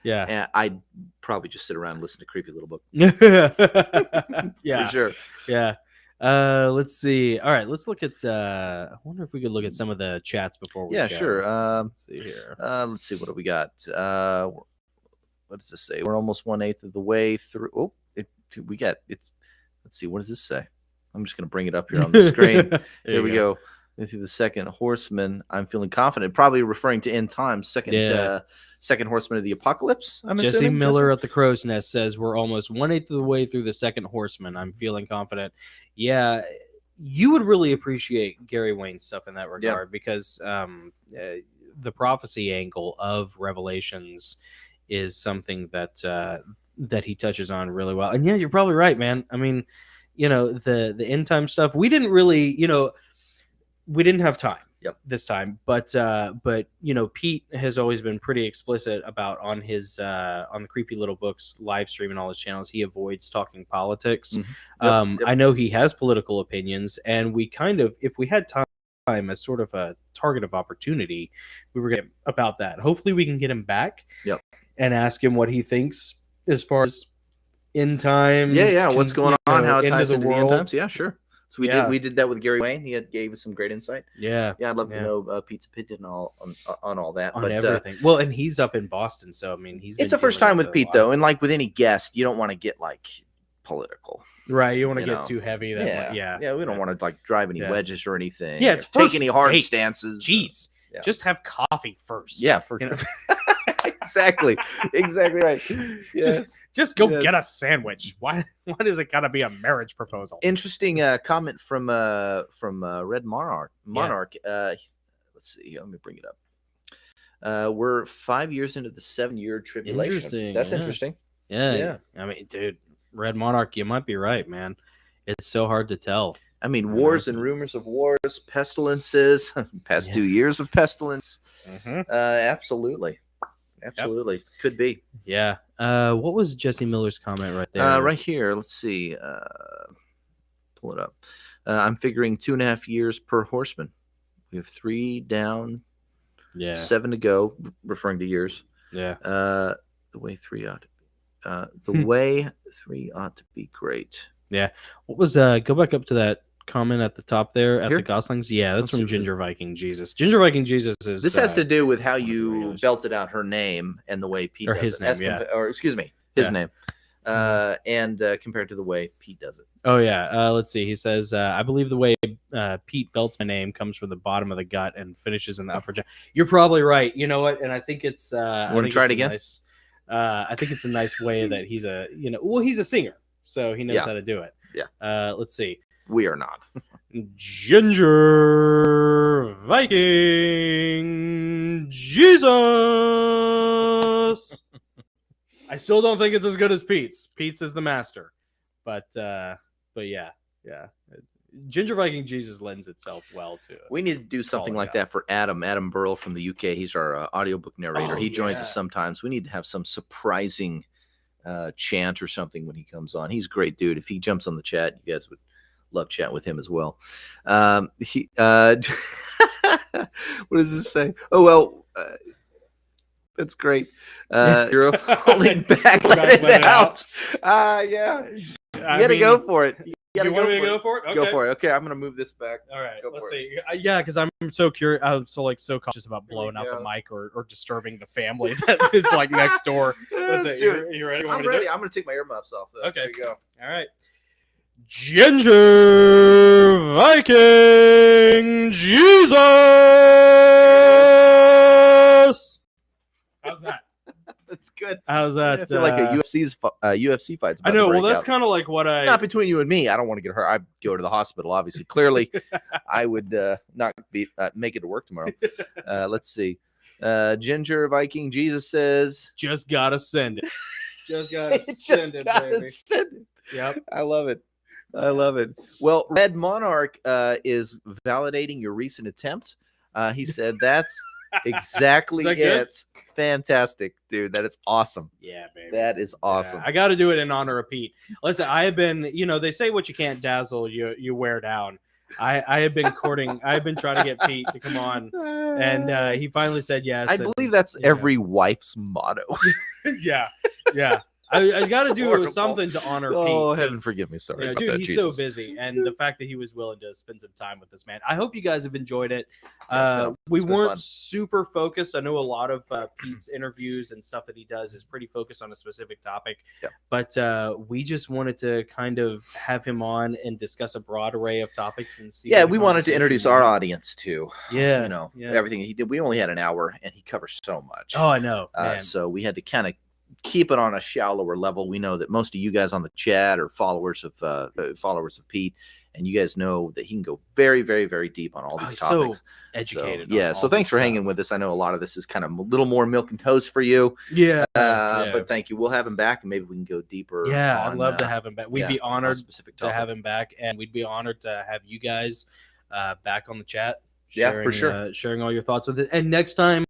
I'd probably just sit around and listen to Creepy Little Book. For sure. Yeah. Let's see. All right, let's look at I wonder if we could look at some of the chats before we go. Sure. Let's see here. Let's see, what do we got? What does this say? We're almost 1/8 of the way through. Let's see, what does this say? I'm just gonna bring it up here on the screen. Here we go. Through the second horseman, I'm feeling confident. Probably referring to end times. Second horseman of the apocalypse. Jesse Miller at the Crow's Nest says we're almost 1/8 of the way through the second horseman. I'm feeling confident. Yeah, you would really appreciate Gary Wayne's stuff in that regard because the prophecy angle of Revelations is something that he touches on really well. And you're probably right, man. I mean, the end time stuff. We didn't really, we didn't have time this time, but Pete has always been pretty explicit about on his on the Creepy Little Books live stream and all his channels. He avoids talking politics. I know he has political opinions, and we kind of, if we had time as sort of a target of opportunity, we were getting about that. Hopefully we can get him back and ask him what he thinks as far as end times. What's going on, how it ties into the end times. Yeah, sure. So we did that with Gary Wayne. He gave us some great insight. Yeah. Yeah, I'd love to know Pete's opinion on all that. On everything. Well, and he's up in Boston, so I mean, it's the first time with Pete though, and like with any guest, you don't want to get like political, right? You want to get too heavy. We don't want to like drive any wedges or anything. Yeah, it's take any hard stances. Jeez, just have coffee first. Yeah, for sure. Exactly right. Yes. Just go get a sandwich. Why does it gotta be a marriage proposal? Interesting comment from Red Monarch. Let's see, let me bring it up. We're 5 years into the 7-year tribulation. Interesting. That's interesting. Yeah. I mean, dude, Red Monarch, you might be right, man. It's so hard to tell. I mean, wars and rumors of wars, pestilences, past 2 years of pestilence. Absolutely. Yep. Could be. Yeah. What was Jesse Miller's comment right there? Right here. Let's see. Pull it up. I'm figuring 2.5 years per horseman. We have 3 down. 7 to go, referring to years. Yeah. The way 3 ought to be. The way 3 ought to be great. Yeah. What was go back up to that comment at the top there at Here? the Goslings? Yeah, that's from Ginger Viking Jesus. Ginger Viking Jesus is this has to do with how you belted out her name and the way Pete or does his it. name, Or excuse me, his name. And compared to the way Pete does it. Oh yeah. Let's see. He says, I believe the way Pete belts my name comes from the bottom of the gut and finishes in the upper jaw. You're probably right. You know what? And I think it's want to try it again? Nice, I think it's a nice way that he's he's a singer, so he knows how to do it. Yeah. Let's see. We are not. Ginger Viking Jesus. I still don't think it's as good as Pete's. Pete's is the master, but yeah. Ginger Viking Jesus lends itself well to it. We need to do something like that for Adam Burrell from the UK. He's our audiobook narrator. He joins us sometimes. We need to have some surprising chant or something when he comes on. He's a great dude. If he jumps on the chat, you guys would love chatting with him as well. What does this say? Oh, well, that's great. You're holding back. Let it out. Yeah. You got to go for it. You want me to go for it? Okay. Go for it. Okay, I'm going to move this back. All right, let's see. Yeah, because I'm so curious. I'm so cautious about blowing out the mic or disturbing the family that is like next door. Let's see. You ready? I'm ready. I'm going to take my earmuffs off, though. Okay. There you go. All right. Ginger Viking Jesus. How's that? That's good. How's that? I feel like a UFC fight's about I know. to Well, break that's kind of like what not between you and me. I don't want to get hurt. I go to the hospital. Obviously, clearly, I would not be make it to work tomorrow. Let's see. Ginger Viking Jesus says, "Just gotta send it. Just gotta send it, baby." Send it. Yep. I love it. I love it. Well, Red Monarch is validating your recent attempt. He said that's exactly that it. Fantastic, dude. That is awesome. Yeah, baby. That is awesome. Yeah, I got to do it in honor of Pete. Listen, I have been, they say what you can't dazzle, you wear down. I have been courting. I've been trying to get Pete to come on, and he finally said yes. I believe that's every wife's motto. Yeah. I got to do something to honor Pete. Oh, heaven forgive me. Sorry, about dude, that, he's Jesus. so busy, and the fact that he was willing to spend some time with this man. I hope you guys have enjoyed it. We weren't super focused. I know a lot of Pete's interviews and stuff that he does is pretty focused on a specific topic, but we just wanted to kind of have him on and discuss a broad array of topics and see. Yeah, we wanted to introduce our audience to, everything he did. We only had an hour, and he covers so much. Oh, I know. So we had to kind of keep it on a shallower level. We know that most of you guys on the chat are followers of Pete, and you guys know that he can go very, very, very deep on all these topics. So educated. So thanks for hanging with us. I know a lot of this is kind of a little more milk and toast for you. But thank you. We'll have him back, and maybe we can go deeper. I'd love to have him back. We'd be honored to have him back, and we'd be honored to have you guys back on the chat. Sharing, for sure. Sharing all your thoughts with it. And next time,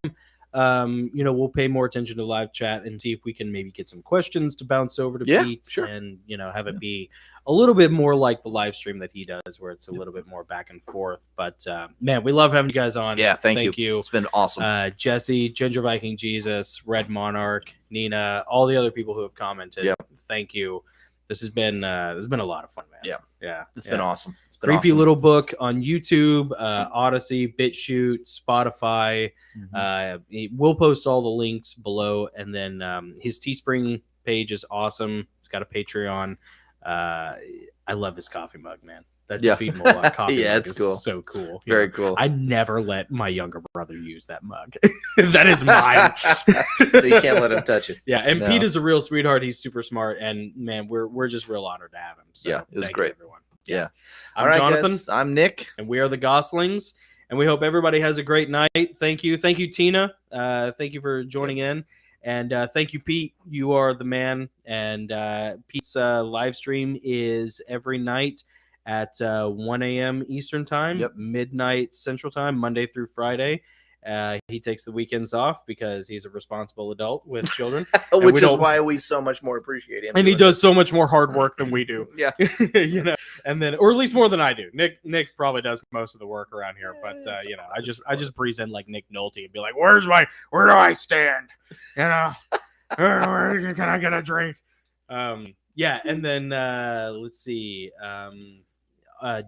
we'll pay more attention to live chat and see if we can maybe get some questions to bounce over to Pete and, have it be a little bit more like the live stream that he does, where it's a little bit more back and forth. But, man, we love having you guys on. Yeah. Thank you. It's been awesome. Jesse, Ginger Viking Jesus, Red Monarch, Nina, all the other people who have commented. Thank you. this has been a lot of fun, man. Yeah. It's yeah. been awesome. It's been Creepy awesome. little book on YouTube, Odyssey, BitChute, Spotify. We'll post all the links below, and then his Teespring page is awesome. He's got a Patreon. I love his coffee mug, man. That Defeat Moloch coffee Yeah, mug it's is cool. so cool. Very cool. I never let my younger brother use that mug. That is mine. So you can't let him touch it. Yeah, and No. Pete is a real sweetheart. He's super smart, and man, we're just real honored to have him. So Yeah, it was thank you, great. everyone. Yeah. I'm All right, Jonathan, guys, I'm Nick. and we are the Gosslings, and we hope everybody has a great night. Thank you, Tina. Thank you for joining in, and thank you, Pete. You are the man. And Pete's live stream is every night at 1 a.m. Eastern time, midnight Central time, Monday through Friday. He takes the weekends off because he's a responsible adult with children. Which is why we so much more appreciate him. And he does so much more hard work than we do. Yeah. And then, or at least more than I do. Nick probably does most of the work around here, but I just breeze in like Nick Nolte and be like, where do I stand? Where can I get a drink? And then let's see.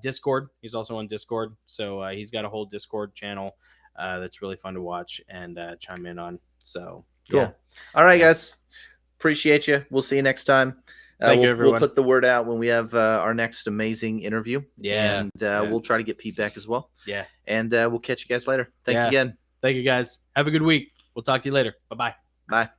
Discord. He's also on Discord, so he's got a whole Discord channel that's really fun to watch and chime in on. So cool. Yeah. All right, guys. Appreciate you. We'll see you next time. Thank you, everyone. We'll put the word out when we have our next amazing interview. Yeah. And we'll try to get Pete back as well. Yeah. And we'll catch you guys later. Thanks again. Thank you, guys. Have a good week. We'll talk to you later. Bye-bye. Bye.